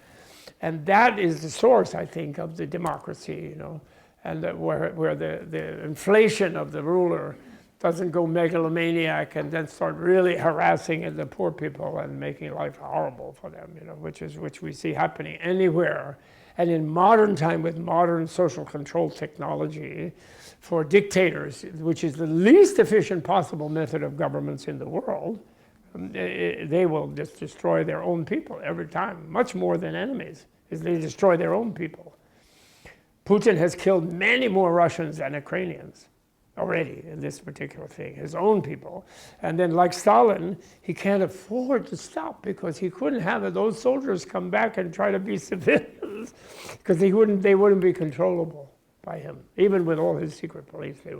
And that is the source, I think, of the democracy, and where the inflation of the ruler doesn't go megalomaniac and then start really harassing the poor people and making life horrible for them, which we see happening anywhere. And in modern time, with modern social control technology for dictators, which is the least efficient possible method of governments in the world, they will just destroy their own people every time, much more than enemies, is they destroy their own people. Putin has killed many more Russians than Ukrainians already in this particular thing, his own people. And then like Stalin, he can't afford to stop because he couldn't have those soldiers come back and try to be civilians because they wouldn't be controllable by him. Even with all his secret police, they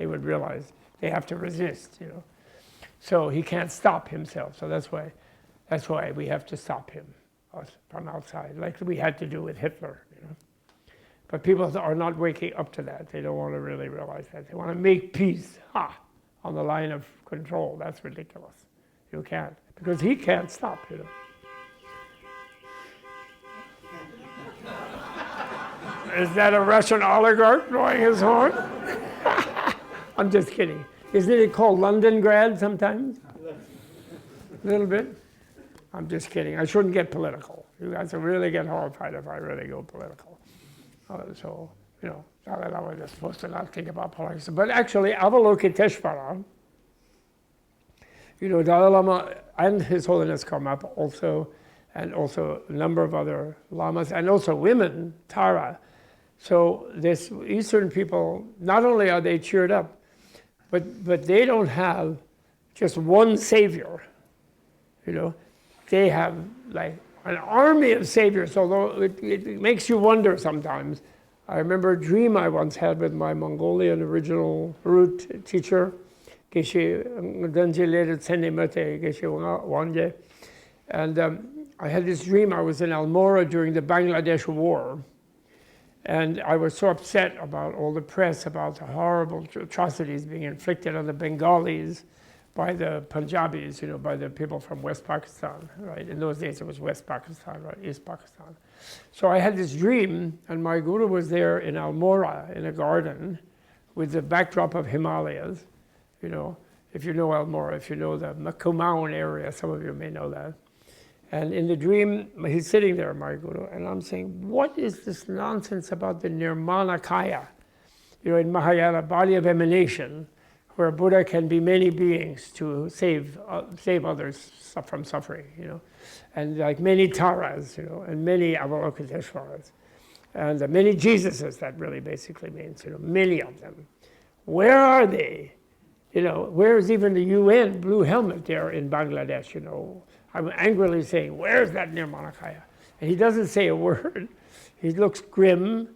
would realize they have to resist, So he can't stop himself. So that's why we have to stop him from outside, like we had to do with Hitler, But people are not waking up to that. They don't want to really realize that. They want to make peace, on the line of control. That's ridiculous. You can't, because he can't stop, Is that a Russian oligarch blowing his horn? I'm just kidding. Isn't it called Londongrad sometimes? A little bit. I'm just kidding. I shouldn't get political. You guys will really get horrified if I really go political. So, not that I was just supposed to not think about politics. But actually, Avalokiteshvara, Dalai Lama and His Holiness Karmapa also, and also a number of other lamas, and also women, Tara. So this Eastern people, not only are they cheered up, but they don't have just one savior. They have like an army of saviors, although it makes you wonder sometimes. I remember a dream I once had with my Mongolian original root teacher, geshe danjile tsene mate geshe wangje. And I had this dream. I was in Almora during the Bangladesh War. And I was so upset about all the press about the horrible atrocities being inflicted on the Bengalis by the Punjabis, by the people from West Pakistan, right? In those days it was West Pakistan, right? East Pakistan. So I had this dream, and my guru was there in Almora in a garden with the backdrop of Himalayas, if you know Almora, if you know the Kumaon area, some of you may know that. And in the dream, he's sitting there, my guru, and I'm saying, what is this nonsense about the Nirmanakaya? In Mahayana, body of emanation, where Buddha can be many beings to save others from suffering, and like many Taras, and many Avalokiteshvaras, and many Jesuses, that really basically means, many of them. Where are they? Where is even the UN blue helmet there in Bangladesh, I'm angrily saying, where's that Nirmanakaya? And he doesn't say a word. He looks grim,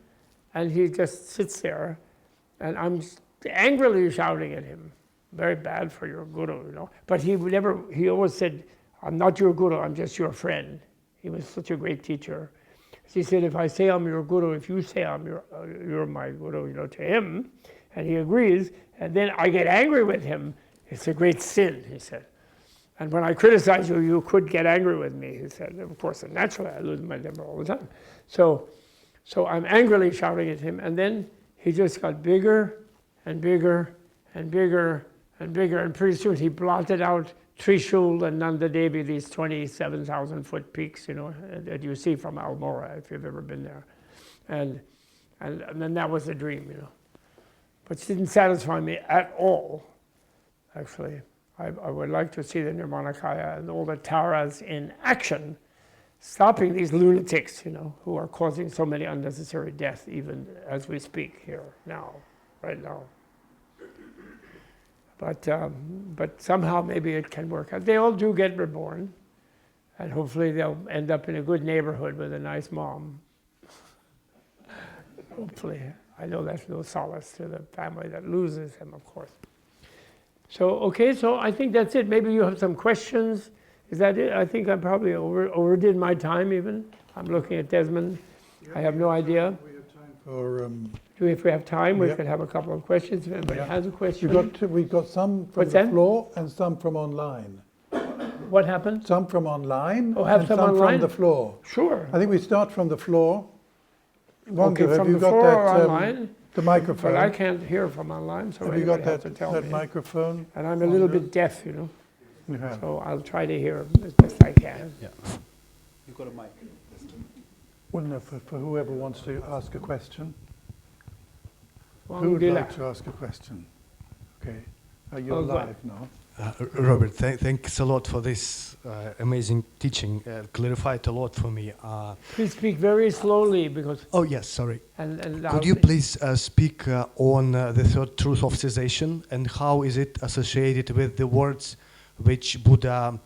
and he just sits there. And I'm angrily shouting at him. Very bad for your guru, But he always said, I'm not your guru, I'm just your friend. He was such a great teacher. He said, if I say I'm your guru, if you say you're my guru, to him, and he agrees, and then I get angry with him, it's a great sin, he said. And when I criticize you, you could get angry with me, he said. Of course, naturally, I lose my temper all the time. So I'm angrily shouting at him, and then he just got bigger and bigger and bigger and bigger, and pretty soon he blotted out Trishul and Nanda Devi, these 27,000-foot peaks, that you see from Almora, if you've ever been there. And then that was the dream, But it didn't satisfy me at all, actually. I would like to see the Nirmanakaya and all the Taras in action, stopping these lunatics, who are causing so many unnecessary deaths, even as we speak here now, right now. But somehow maybe it can work out. They all do get reborn, and hopefully they'll end up in a good neighborhood with a nice mom. Hopefully. I know that's no solace to the family that loses him, of course. So I think that's it. Maybe you have some questions. Is that it? I think I probably overdid my time even. I'm looking at Desmond. I have no idea. We have time for... If we have time, we could have a couple of questions. If anybody has a question. We've got some from the floor and some from online. What happened? Some from online and some from the floor. Sure. I think we start from the floor. Okay, from the floor or online? The microphone. But I can't hear from online, so have you got to tell that me. microphone? And I'm a little bit deaf, You have. So I'll try to hear as best I can. Yeah. You've got a mic. Well, no, for whoever wants to ask a question. Well, Who would like to ask a question? Okay. You're live now. Robert, thanks a lot for this amazing teaching. Clarified a lot for me. Please speak very slowly because... Oh, yes, sorry. And could you please speak on the third truth of cessation and how is it associated with the words which Buddha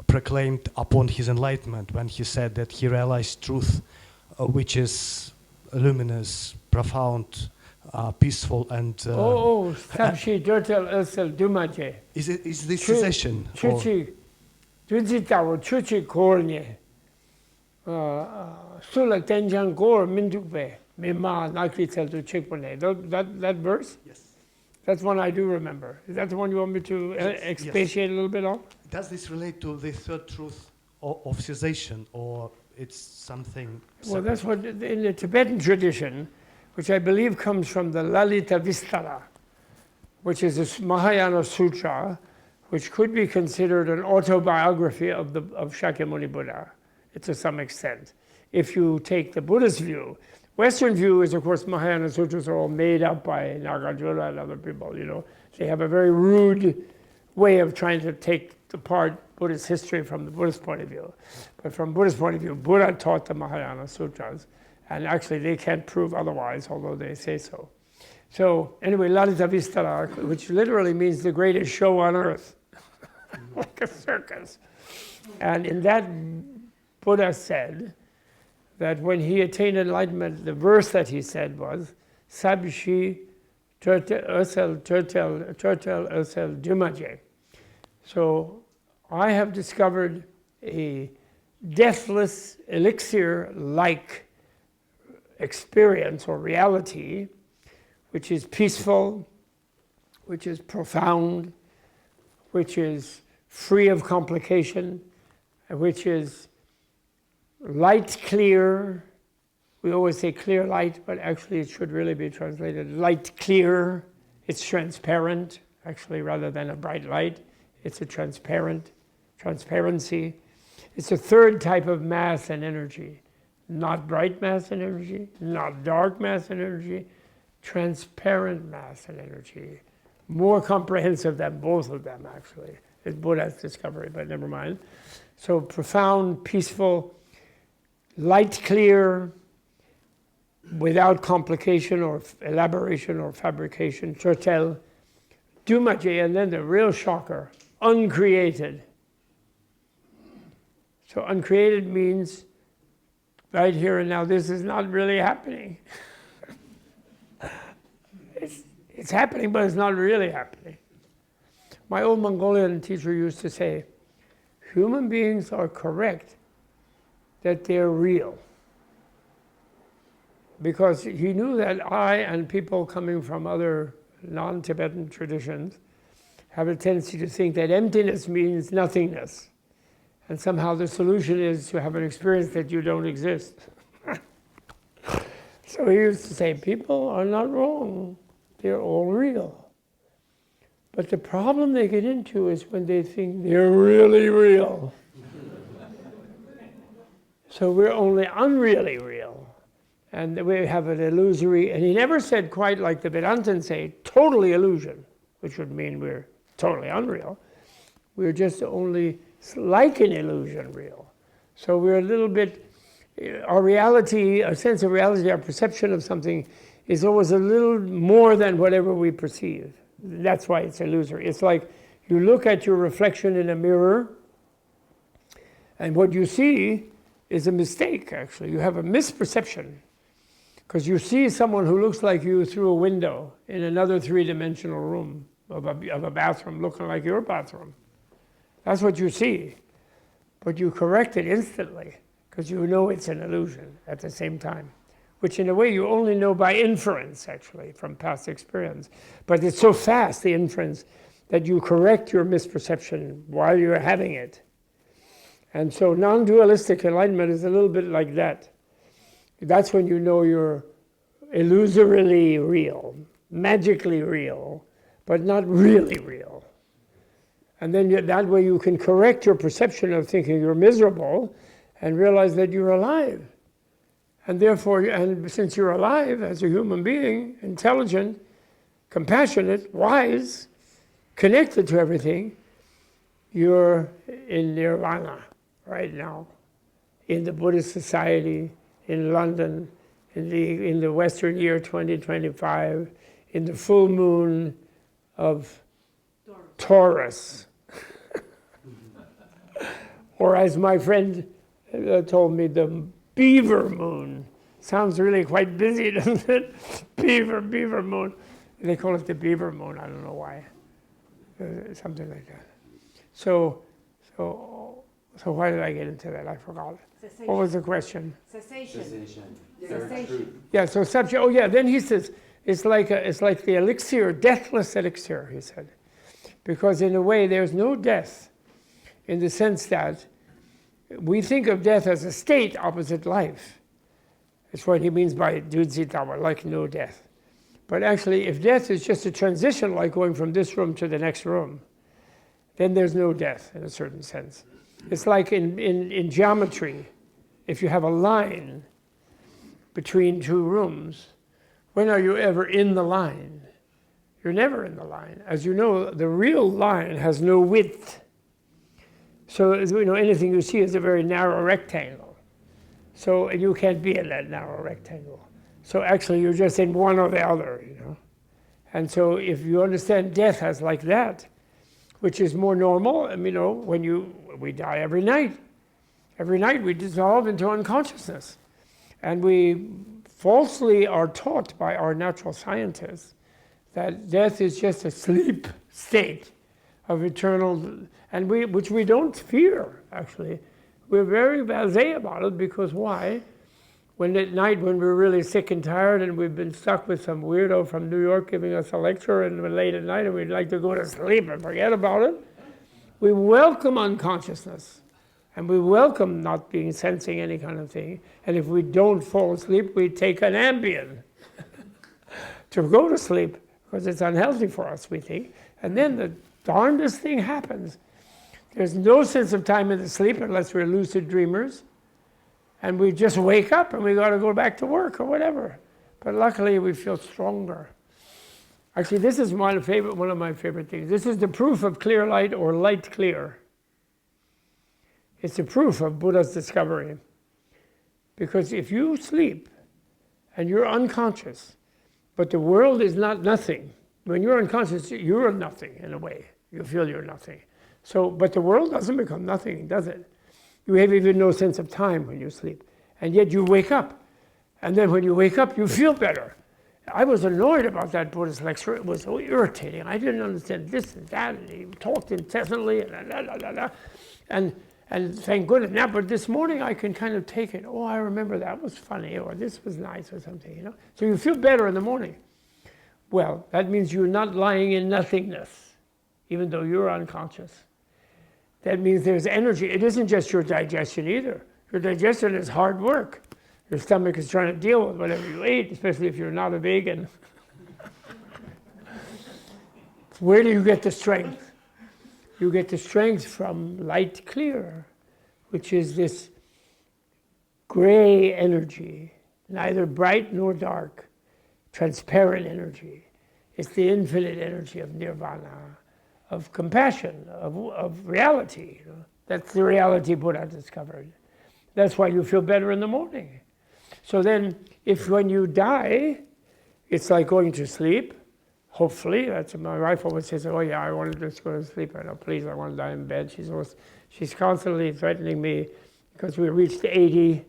proclaimed upon his enlightenment when he said that he realized truth, which is luminous, profound, peaceful and... Sabshi Dörtel Elsel Dumaje. Is this cessation? Chuchi, Dujitawo, Chuchi Kornye, Sula Tenjan Gor Mindukbe, Mima Nakritel to Chikpone. That verse? Yes. That's one I do remember. Is that the one you want me to expatiate a little bit on? Does this relate to the third truth of cessation or it's something separate? Well, that's what in the Tibetan tradition, which I believe comes from the Lalita Vistara, which is a Mahayana sutra, which could be considered an autobiography of Shakyamuni Buddha, to some extent. If you take the Buddhist view, Western view is, of course, Mahayana sutras are all made up by Nagarjuna and other people. They have a very rude way of trying to take apart Buddhist history from the Buddhist point of view. But from Buddhist point of view, Buddha taught the Mahayana sutras. And actually, they can't prove otherwise, although they say so. So anyway, Lalita Vistara, which literally means the greatest show on earth, like a circus. And in that, Buddha said that when he attained enlightenment, the verse that he said was, Sabshi Turtel Dumaje. So I have discovered a deathless elixir-like experience or reality, which is peaceful, which is profound, which is free of complication, which is light clear. We always say clear light, but actually it should really be translated light clear. It's transparent, actually, rather than a bright light. It's a transparency. It's a third type of mass and energy. Not bright mass and energy, not dark mass and energy, transparent mass and energy. More comprehensive than both of them, actually. It's Buddha's discovery, but never mind. So profound, peaceful, light clear, without complication or elaboration or fabrication, Turtel, Dumaje, and then the real shocker, uncreated. So uncreated means right here and now, this is not really happening. It's happening, but it's not really happening. My old Mongolian teacher used to say, human beings are correct that they're real. Because he knew that I and people coming from other non-Tibetan traditions have a tendency to think that emptiness means nothingness. And somehow the solution is to have an experience that you don't exist. So he used to say, people are not wrong. They're all real. But the problem they get into is when they think they're really real. So we're only unreally real. And we have an illusory, and he never said quite like the Vedantins say, totally illusion, which would mean we're totally unreal. We're just only like an illusion real. So we're a little bit, our reality, our sense of reality, our perception of something is always a little more than whatever we perceive. That's why it's illusory. It's like you look at your reflection in a mirror, and what you see is a mistake, actually. You have a misperception. Because you see someone who looks like you through a window in another three-dimensional room of a bathroom looking like your bathroom. That's what you see. But you correct it instantly because you know it's an illusion at the same time, which in a way you only know by inference, actually, from past experience. But it's so fast, the inference, that you correct your misperception while you're having it. And so non-dualistic enlightenment is a little bit like that. That's when you know you're illusorily real, magically real, but not really real. And then that way you can correct your perception of thinking you're miserable and realize that you're alive. And therefore, and since you're alive as a human being, intelligent, compassionate, wise, connected to everything, you're in nirvana right now, in the Buddhist society, in London, in the Western year 2025, in the full moon of Taurus. Or as my friend told me, the beaver moon. Sounds really quite busy, doesn't it? Beaver moon. They call it the beaver moon, I don't know why. Something like that. So why did I get into that? I forgot. Cessation. What was the question? Cessation. Yeah, so subject. Oh yeah, then he says it's like the elixir, deathless elixir, he said. Because in a way there's no death in the sense that we think of death as a state opposite life. That's what he means by dudzitawa, like no death. But actually, if death is just a transition, like going from this room to the next room, then there's no death in a certain sense. It's like in geometry, if you have a line between two rooms, when are you ever in the line? You're never in the line. As you know, the real line has no width. So anything you see is a very narrow rectangle. So you can't be in that narrow rectangle. So actually you're just in one or the other, And so if you understand death as like that, which is more normal, we die every night. Every night we dissolve into unconsciousness. And we falsely are taught by our natural scientists that death is just a sleep state of eternal, and which we don't fear, actually. We're very blasé about it, because why? When at night, when we're really sick and tired and we've been stuck with some weirdo from New York giving us a lecture and we're late at night and we'd like to go to sleep and forget about it, we welcome unconsciousness. And we welcome not being sensing any kind of thing. And if we don't fall asleep, we take an Ambien to go to sleep, because it's unhealthy for us, we think. And then the darndest thing happens. There's no sense of time in the sleep unless we're lucid dreamers. And we just wake up and we got to go back to work or whatever. But luckily we feel stronger. Actually, this is one of my favorite things. This is the proof of clear light, or light clear. It's the proof of Buddha's discovery. Because if you sleep and you're unconscious, but the world is not nothing. When you're unconscious, you're nothing in a way. You feel you're nothing. So, but the world doesn't become nothing, does it? You have even no sense of time when you sleep. And yet you wake up. And then when you wake up, you feel better. I was annoyed about that Buddhist lecture. It was so irritating. I didn't understand this and that. And he talked incessantly. And thank goodness. Now, but this morning I can kind of take it. Oh, I remember that was funny. Or this was nice or something, you know. So you feel better in the morning. Well, that means you're not lying in nothingness, even though you're unconscious. That means there's energy. It isn't just your digestion either. Your digestion is hard work. Your stomach is trying to deal with whatever you ate, especially if you're not a vegan. Where do you get the strength? You get the strength from light clear, which is this gray energy, neither bright nor dark, transparent energy. It's the infinite energy of nirvana, of compassion, of reality. You know? That's the reality Buddha discovered. That's why you feel better in the morning. So then, if when you die, it's like going to sleep, hopefully. That's what my wife always says, oh yeah, I want to just go to sleep. I know, please, I want to die in bed. She's constantly threatening me, because we reached 80.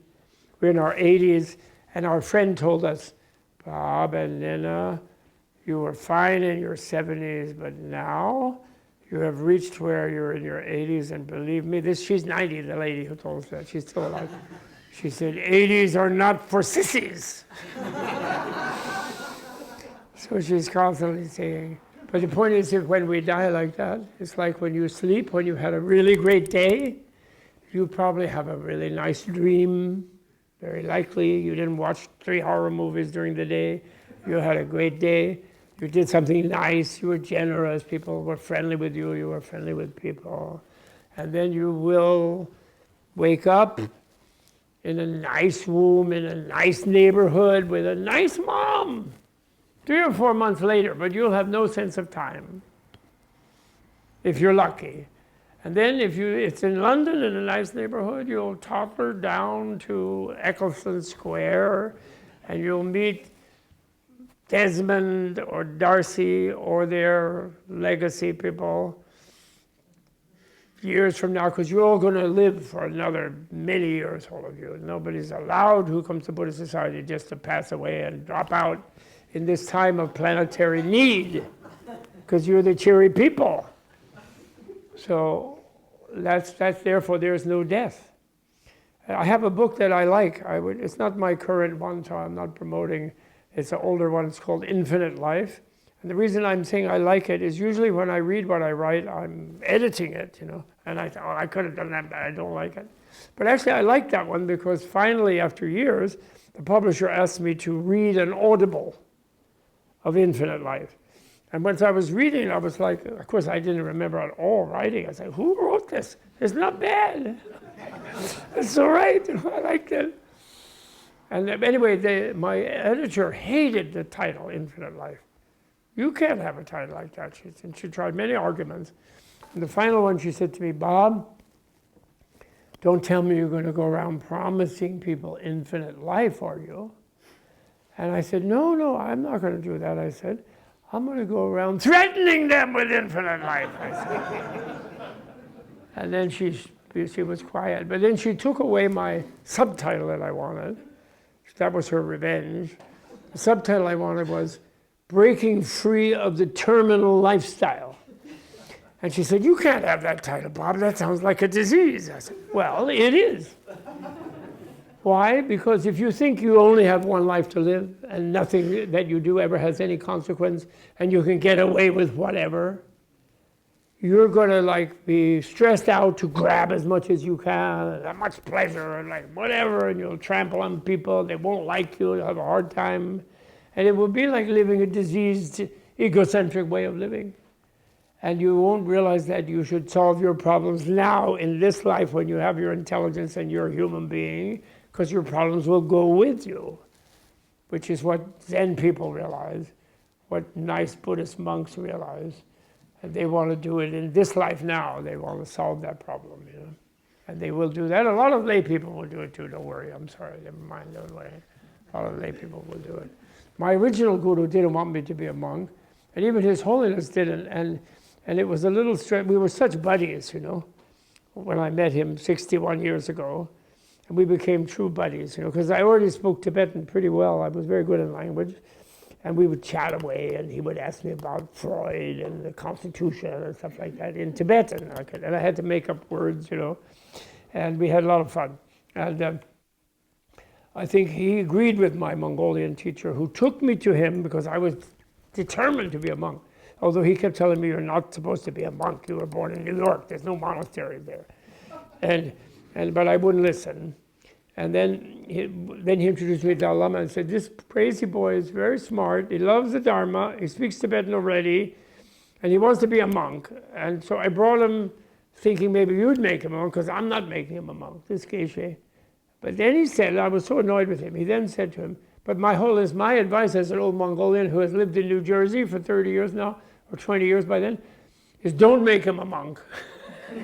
We're in our 80s, and our friend told us, Bob and Nina, you were fine in your 70s, but now you have reached where you're in your 80s, and believe me, she's 90, the lady who told us that, she's still alive. She said, 80s are not for sissies. So she's constantly saying, but the point is, if when we die like that, it's like when you sleep, when you had a really great day, you probably have a really nice dream, very likely. You didn't watch 3 horror movies during the day. You had a great day. You did something nice, you were generous, people were friendly with you, you were friendly with people. And then you will wake up in a nice womb, in a nice neighborhood, with a nice mom, 3 or 4 months later, but you'll have no sense of time, if you're lucky. And then if it's in London, in a nice neighborhood, you'll toddler down to Eccleston Square, and you'll meet Desmond or Darcy or their legacy people years from now, because you're all going to live for another many years, all of you. Nobody's allowed who comes to Buddhist society just to pass away and drop out in this time of planetary need, because you're the cheery people. So that's therefore there's no death. I have a book that I like. It's not my current one, so I'm not promoting. It's an older one. It's called Infinite Life. And the reason I'm saying I like it is usually when I read what I write, I'm editing it, you know. And I thought, oh, I could have done that, but I don't like it. But actually, I like that one because finally, after years, the publisher asked me to read an audible of Infinite Life. And once I was reading, I was like, of course, I didn't remember at all writing. I said, who wrote this? It's not bad. It's all right. I liked it. And anyway, my editor hated the title, Infinite Life. You can't have a title like that. She tried many arguments. And the final one, she said to me, Bob, don't tell me you're going to go around promising people infinite life, are you? And I said, no, I'm not going to do that. I said, I'm going to go around threatening them with infinite life, I said. And then she was quiet. But then she took away my subtitle that I wanted. That was her revenge. The subtitle I wanted was, breaking free of the terminal lifestyle. And she said, you can't have that title, Bob. That sounds like a disease. I said, well, it is. Why? Because if you think you only have one life to live and nothing that you do ever has any consequence and you can get away with whatever, you're going to like be stressed out to grab as much as you can, and much pleasure, and like whatever, and you'll trample on people, they won't like you, you'll have a hard time. And it will be like living a diseased, egocentric way of living. And you won't realize that you should solve your problems now in this life when you have your intelligence and you're a human being, because your problems will go with you, which is what Zen people realize, what nice Buddhist monks realize. And they want to do it in this life now. They want to solve that problem, you know. And they will do that. A lot of lay people will do it too, don't worry. I'm sorry, never mind, don't worry. A lot of lay people will do it. My original guru didn't want me to be a monk, and even His Holiness didn't. And it was a little strange. We were such buddies, you know, when I met him 61 years ago. And we became true buddies, you know, because I already spoke Tibetan pretty well. I was very good in language. And we would chat away, and he would ask me about Freud and the Constitution and stuff like that in Tibetan. And I had to make up words, you know. And we had a lot of fun. And I think he agreed with my Mongolian teacher, who took me to him because I was determined to be a monk. Although he kept telling me, you're not supposed to be a monk. You were born in New York. There's no monastery there. But I wouldn't listen. And then he introduced me to Dalai Lama and said, this crazy boy is very smart. He loves the Dharma. He speaks Tibetan already. And he wants to be a monk. And so I brought him thinking maybe you'd make him a monk, because I'm not making him a monk, this Geshe. But then he said, I was so annoyed with him. He then said to him, but my advice as an old Mongolian who has lived in New Jersey for 30 years now, or 20 years by then, is don't make him a monk.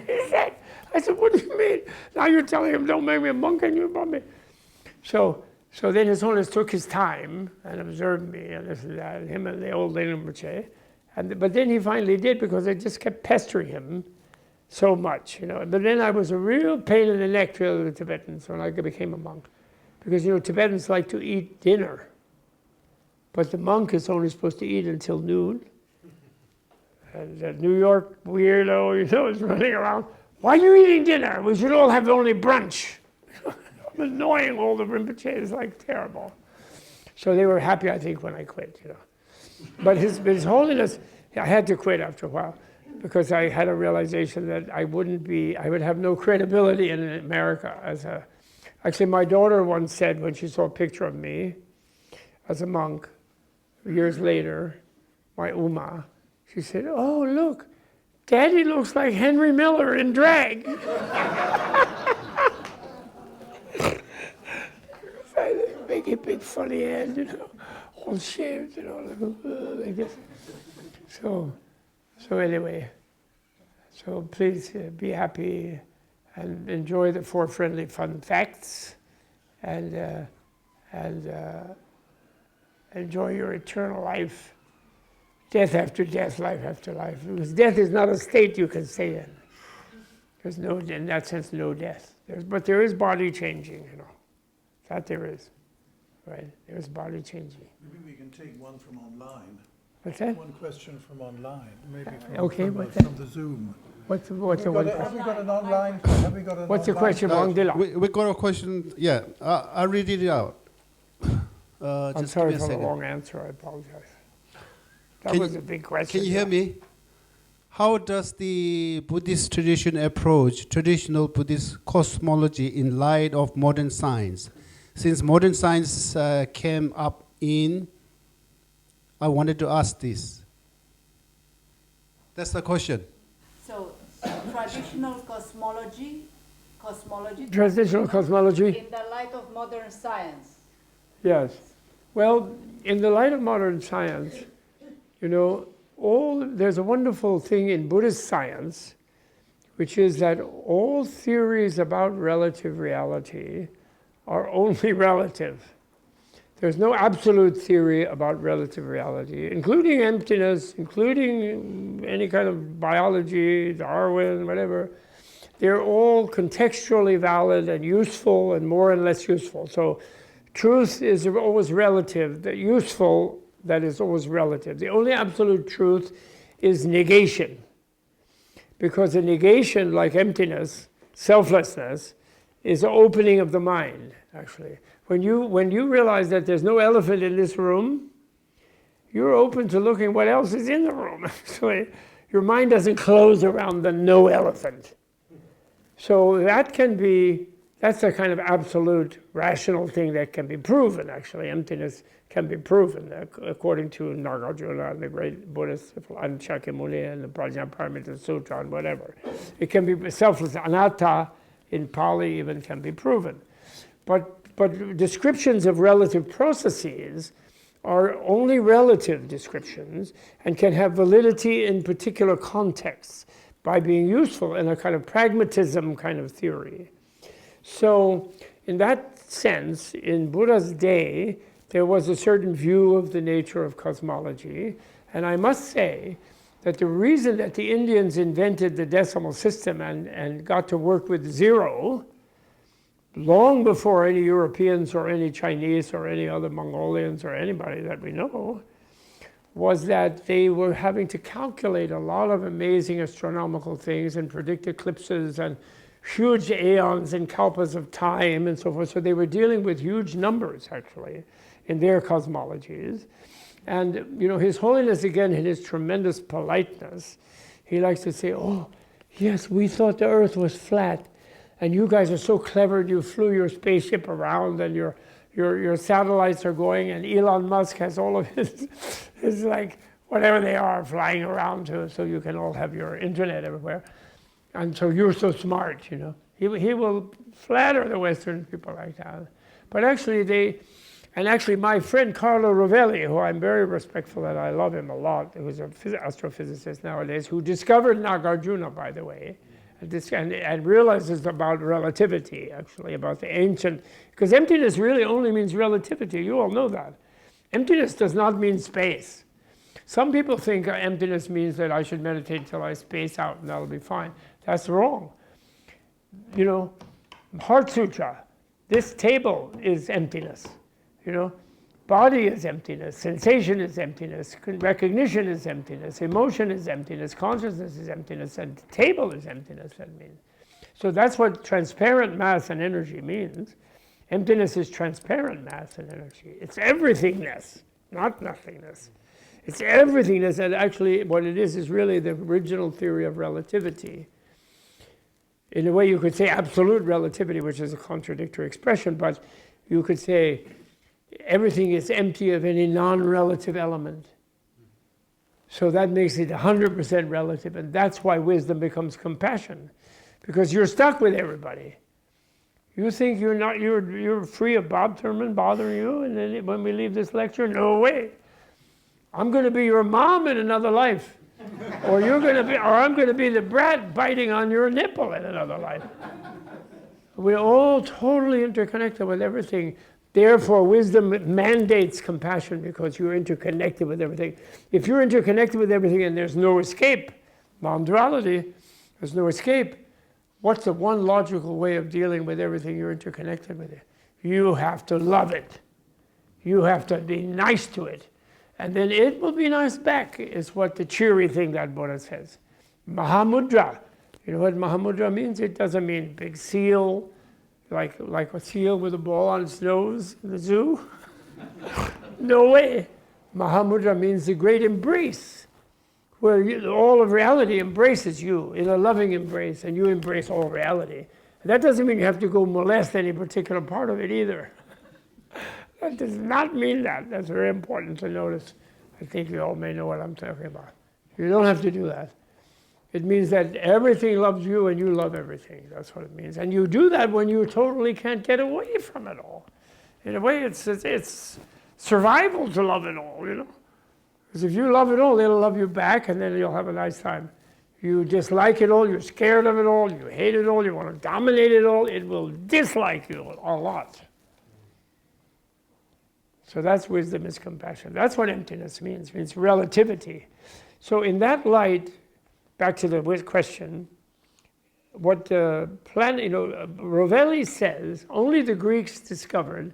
He said, I said, what do you mean? Now you're telling him don't make me a monk and you brought me. So then His Holiness took his time and observed me and this and that, and him and the old lady Rinpoche. But then he finally did, because I just kept pestering him so much, you know. But then I was a real pain in the neck to the Tibetans when I became a monk. Because, you know, Tibetans like to eat dinner. But the monk is only supposed to eat until noon. And the New York weirdo, you know, is running around. Why are you eating dinner? We should all have only brunch. I'm annoying all the Rinpoches, like terrible. So they were happy, I think, when I quit, you know. But His Holiness, I had to quit after a while, because I had a realization that I would have no credibility in America actually my daughter once said, when she saw a picture of me as a monk, years later, my Uma, she said, oh, look, Daddy looks like Henry Miller in drag. Make a big funny head, you know, all shaved, you know, like this. So anyway, so please be happy and enjoy the 4 friendly fun facts, and enjoy your eternal life. Death after death, life after life. Because death is not a state you can stay in. There's no, in that sense, no death. But there is body changing, you know. That there is, right? There's body changing. Maybe we can take one from online. What's that? One question from online, maybe from the Zoom. What's the Have we got an online? What's the question, Wang Dila? We got a question. Yeah, I'll read it out. I'm sorry for the long answer. I apologize. That was a big question. Can you hear me? How does the Buddhist tradition approach traditional Buddhist cosmology in light of modern science? Since modern science came up I wanted to ask this. That's the question. So, traditional cosmology. Traditional cosmology? In the light of modern science. Yes. Well, in the light of modern science, you know, there's a wonderful thing in Buddhist science, which is that all theories about relative reality are only relative. There's no absolute theory about relative reality, including emptiness, including any kind of biology, Darwin, whatever. They're all contextually valid and useful and more and less useful. So truth is always relative. The useful that is always relative. The only absolute truth is negation. Because a negation, like emptiness, selflessness, is the opening of the mind, actually. When you realize that there's no elephant in this room, you're open to looking what else is in the room, actually. Your mind doesn't close around the no elephant. So that's a kind of absolute rational thing that can be proven, actually. Emptiness can be proven, according to Nagarjuna, the great Buddhist, and Shakyamuni, and the Prajnaparamita Sutra, and whatever. It can be selfless. Anatta, in Pali, even can be proven. But descriptions of relative processes are only relative descriptions and can have validity in particular contexts by being useful in a kind of pragmatism kind of theory. So in that sense, in Buddha's day, there was a certain view of the nature of cosmology. And I must say that the reason that the Indians invented the decimal system and got to work with zero, long before any Europeans or any Chinese or any other Mongolians or anybody that we know, was that they were having to calculate a lot of amazing astronomical things and predict eclipses and huge aeons and kalpas of time and so forth. So they were dealing with huge numbers, actually, in their cosmologies. And, His Holiness, again, in his tremendous politeness, he likes to say, oh, yes, we thought the Earth was flat. And you guys are so clever, you flew your spaceship around and your satellites are going, and Elon Musk has all of his like, whatever they are, flying around so you can all have your internet everywhere. And so you're so smart, He will flatter the Western people like that. But actually actually my friend Carlo Rovelli, who I'm very respectful and I love him a lot, who's an astrophysicist nowadays, who discovered Nagarjuna, by the way, and realizes about relativity, actually, about the ancient, because emptiness really only means relativity. You all know that. Emptiness does not mean space. Some people think emptiness means that I should meditate till I space out and that'll be fine. That's wrong. Heart Sutra, this table is emptiness. Body is emptiness, sensation is emptiness, recognition is emptiness, emotion is emptiness, consciousness is emptiness, and table is emptiness, that means. So that's what transparent mass and energy means. Emptiness is transparent mass and energy. It's everythingness, not nothingness. It's everythingness, and actually what it is really the original theory of relativity. In a way you could say absolute relativity, which is a contradictory expression, but you could say everything is empty of any non-relative element. So that makes it 100% relative, and that's why wisdom becomes compassion, because you're stuck with everybody. You think you're free of Bob Thurman bothering you, and then when we leave this lecture, no way. I'm going to be your mom in another life, or I'm going to be the brat biting on your nipple in another life. We're all totally interconnected with everything. Therefore, wisdom mandates compassion because you're interconnected with everything. If you're interconnected with everything and there's no escape, non-duality, there's no escape, what's the one logical way of dealing with everything you're interconnected with? You have to love it. You have to be nice to it. And then it will be nice back, is what the cheery thing that Buddha says. Mahamudra. You know what Mahamudra means? It doesn't mean big seal, like a seal with a ball on its nose in the zoo. No way. Mahamudra means the great embrace, where all of reality embraces you in a loving embrace, and you embrace all reality. And that doesn't mean you have to go molest any particular part of it either. That does not mean that. That's very important to notice. I think you all may know what I'm talking about. You don't have to do that. It means that everything loves you and you love everything. That's what it means. And you do that when you totally can't get away from it all. In a way, it's survival to love it all, you know. Because if you love it all, it'll love you back, and then you'll have a nice time. You dislike it all, you're scared of it all, you hate it all, you want to dominate it all, it will dislike you a lot. So that's wisdom is compassion. That's what emptiness means. It means relativity. So in that light, back to the question, what Rovelli says, only the Greeks discovered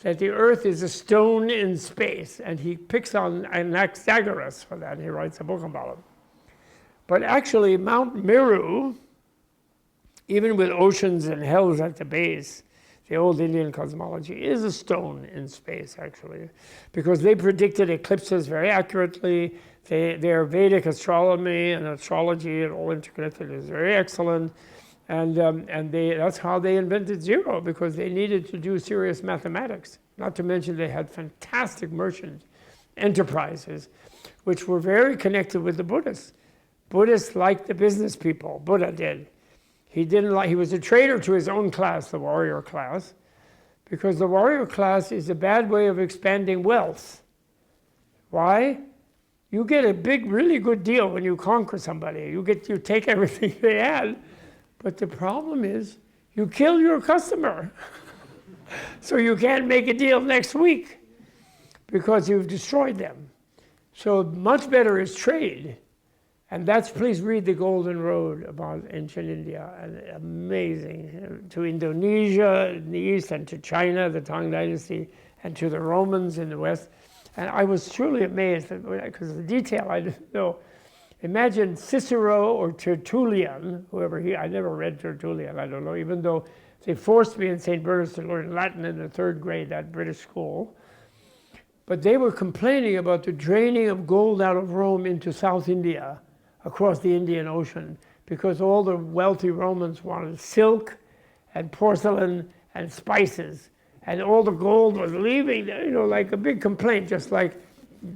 that the Earth is a stone in space, and he picks on Anaxagoras for that. He writes a book about it. But actually, Mount Meru, even with oceans and hells at the base, the old Indian cosmology is a stone in space, actually, because they predicted eclipses very accurately. Their Vedic astronomy and astrology and all interconnected is very excellent. And that's how they invented zero, because they needed to do serious mathematics. Not to mention they had fantastic merchant enterprises, which were very connected with the Buddhists. Buddhists liked the business people. Buddha did. He was a traitor to his own class, the warrior class, because the warrior class is a bad way of expanding wealth. Why? You get a big, really good deal when you conquer somebody. You take everything they had, but the problem is you kill your customer. So you can't make a deal next week because you've destroyed them. So much better is trade. And please read The Golden Road about ancient India. And amazing. To Indonesia in the east, and to China, the Tang Dynasty, and to the Romans in the west. And I was truly amazed, because of the detail I didn't know. Imagine Cicero or Tertullian, I never read Tertullian, I don't know, even though they forced me in St. Bernard's to learn Latin in the 3rd grade at British school. But they were complaining about the draining of gold out of Rome into South India, across the Indian Ocean, because all the wealthy Romans wanted silk and porcelain and spices, and all the gold was leaving, like a big complaint, just like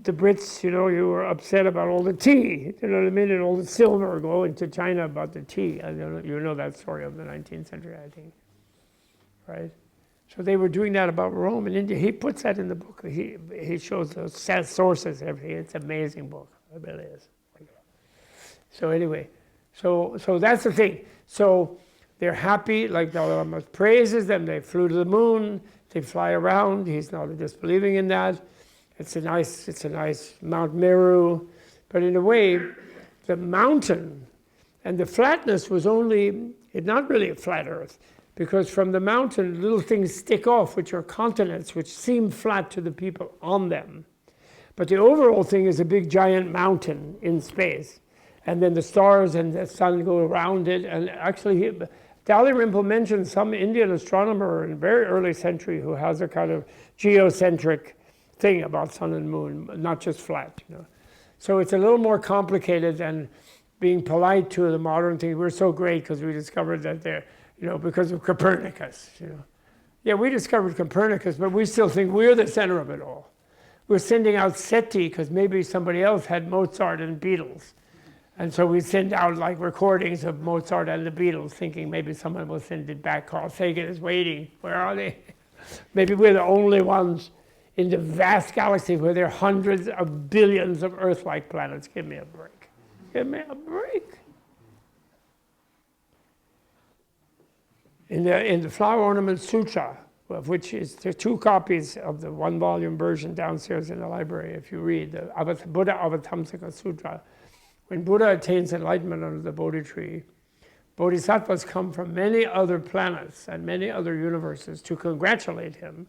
the Brits, you were upset about all the tea, you know what I mean, and all the silver going to China about the tea. I don't know, you know that story of the 19th century, I think, right? So they were doing that about Rome and India. He puts that in the book. He shows the sources, everything. It's an amazing book. It really is. So anyway, so that's the thing. So they're happy, like Dalai Lama praises them. They flew to the moon. They fly around. He's not disbelieving in that. It's a nice Mount Meru. But in a way, the mountain and the flatness was not really a flat earth, because from the mountain, little things stick off, which are continents, which seem flat to the people on them. But the overall thing is a big giant mountain in space. And then the stars and the sun go around it. And actually, Dalai Rinpoche mentioned some Indian astronomer in a very early century who has a kind of geocentric thing about sun and moon, not just flat. So it's a little more complicated than being polite to the modern thing. We're so great because we discovered that they're, because of Copernicus. Yeah, we discovered Copernicus, but we still think we're the center of it all. We're sending out SETI because maybe somebody else had Mozart and Beatles. And so we send out like recordings of Mozart and the Beatles, thinking maybe someone will send it back. Carl Sagan is waiting. Where are they? Maybe we're the only ones in the vast galaxy where there are hundreds of billions of Earth-like planets. Give me a break. Give me a break. In the Flower Ornament Sutra, of which there are 2 copies of the 1-volume version downstairs in the library, if you read the Buddha Avatamsaka Sutra, when Buddha attains enlightenment under the Bodhi tree, bodhisattvas come from many other planets and many other universes to congratulate him.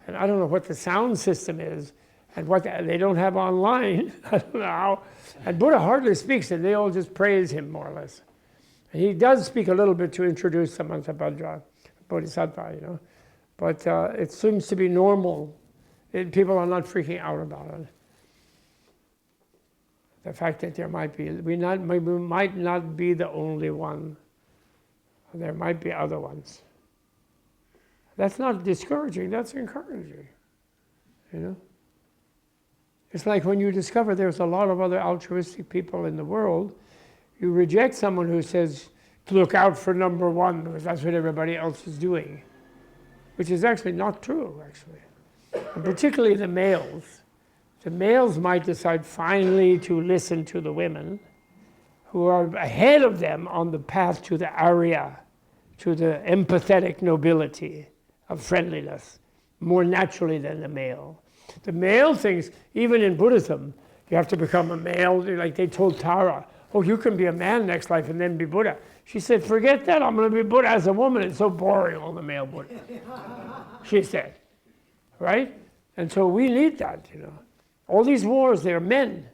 And I don't know what the sound system is and what they don't have online. I don't know how. And Buddha hardly speaks, and they all just praise him more or less. And he does speak a little bit to introduce Samantabhadra, bodhisattva, But it seems to be normal. People are not freaking out about it. The fact that we might not be the only one. There might be other ones. That's not discouraging, that's encouraging. It's like when you discover there's a lot of other altruistic people in the world, you reject someone who says to look out for number 1 because that's what everybody else is doing, which is actually not true, actually. And particularly the males. The males might decide finally to listen to the women who are ahead of them on the path to the Arya, to the empathetic nobility of friendliness, more naturally than the male. The male thinks, even in Buddhism, you have to become a male. Like they told Tara, oh, you can be a man next life and then be Buddha. She said, forget that, I'm going to be Buddha as a woman. It's so boring, all the male Buddha. She said. right? And so we need that, All these wars, they're men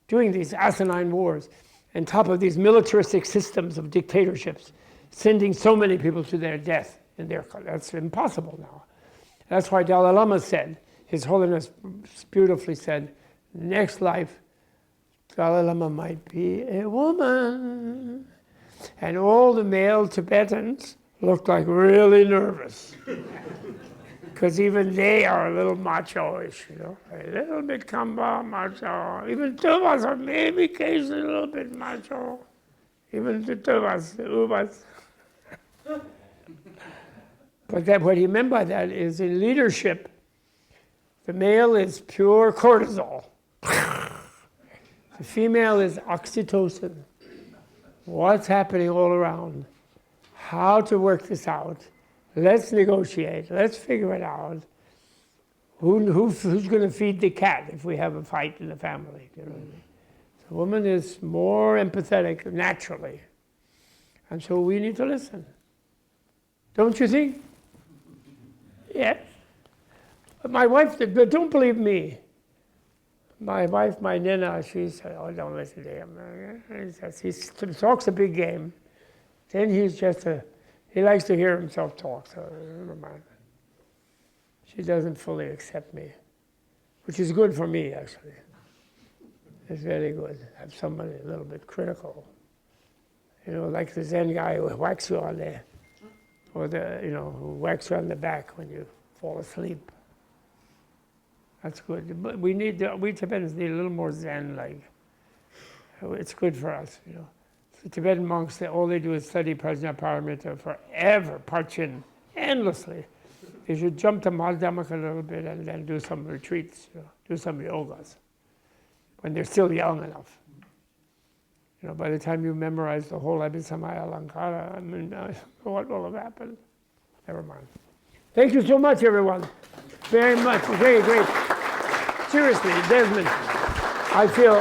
doing these asinine wars on top of these militaristic systems of dictatorships, sending so many people to their death in their country. That's impossible now. That's why Dalai Lama said, His Holiness beautifully said, next life, Dalai Lama might be a woman. And all the male Tibetans looked like really nervous. Because even they are a little macho-ish, a little bit kamba, macho. Even Tuvas are maybe occasionally a little bit macho. Even the Tuvas, the Ubas. But what he meant by that is in leadership, the male is pure cortisol. The female is oxytocin. What's happening all around? How to work this out? Let's negotiate. Let's figure it out. Who's going to feed the cat if we have a fight in the family? You know what I mean? The woman is more empathetic naturally. And so we need to listen. Don't you think? Yes. But my wife, don't believe me. My wife, my Nina, she said, oh, don't listen to him. He talks a big game. Then he likes to hear himself talk, so never mind. She doesn't fully accept me, which is good for me, actually. It's very good. Have somebody a little bit critical. Like the Zen guy who whacks you on the, or who whacks you on the back when you fall asleep. That's good. But we Tibetans need a little more Zen-like. It's good for us, The Tibetan monks, all they do is study Prajnaparamita forever, Parchin, endlessly. They should jump to Madhyamaka a little bit and then do some retreats, do some yogas, when they're still young enough. By the time you memorize the whole Abhisamaya Alankara, what will have happened? Never mind. Thank you so much, everyone. Very much, very great. Seriously, Desmond, I feel,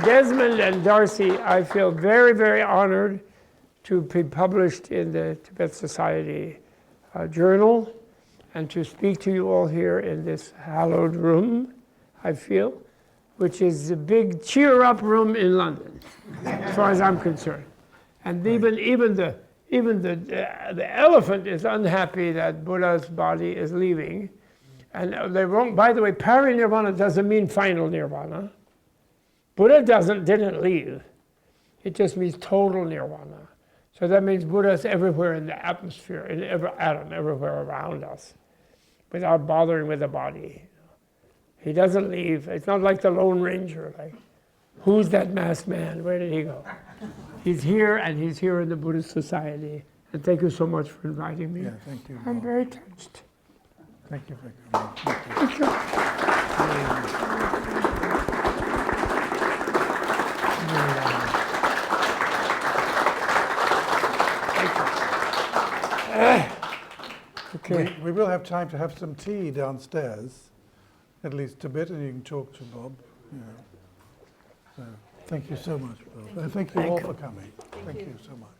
Desmond and Darcy, I feel very, very honored to be published in the Tibet Society Journal and to speak to you all here in this hallowed room, I feel, which is the big cheer-up room in London, as far as I'm concerned. And even the elephant is unhappy that Buddha's body is leaving. And they're wrong. By the way, parinirvana doesn't mean final nirvana. Buddha didn't leave. It just means total nirvana. So that means Buddha is everywhere in the atmosphere, in every atom, everywhere around us, without bothering with the body. He doesn't leave. It's not like the Lone Ranger, like, who's that masked man? Where did he go? He's here, and he's here in the Buddhist Society. And thank you so much for inviting me. Yeah, thank you. I'm very touched. Thank you for coming. Thank you. Okay. We will have time to have some tea downstairs, at least a bit, and you can talk to Bob. So, thank you so much, Bob. And thank you all for coming. Thank you so much.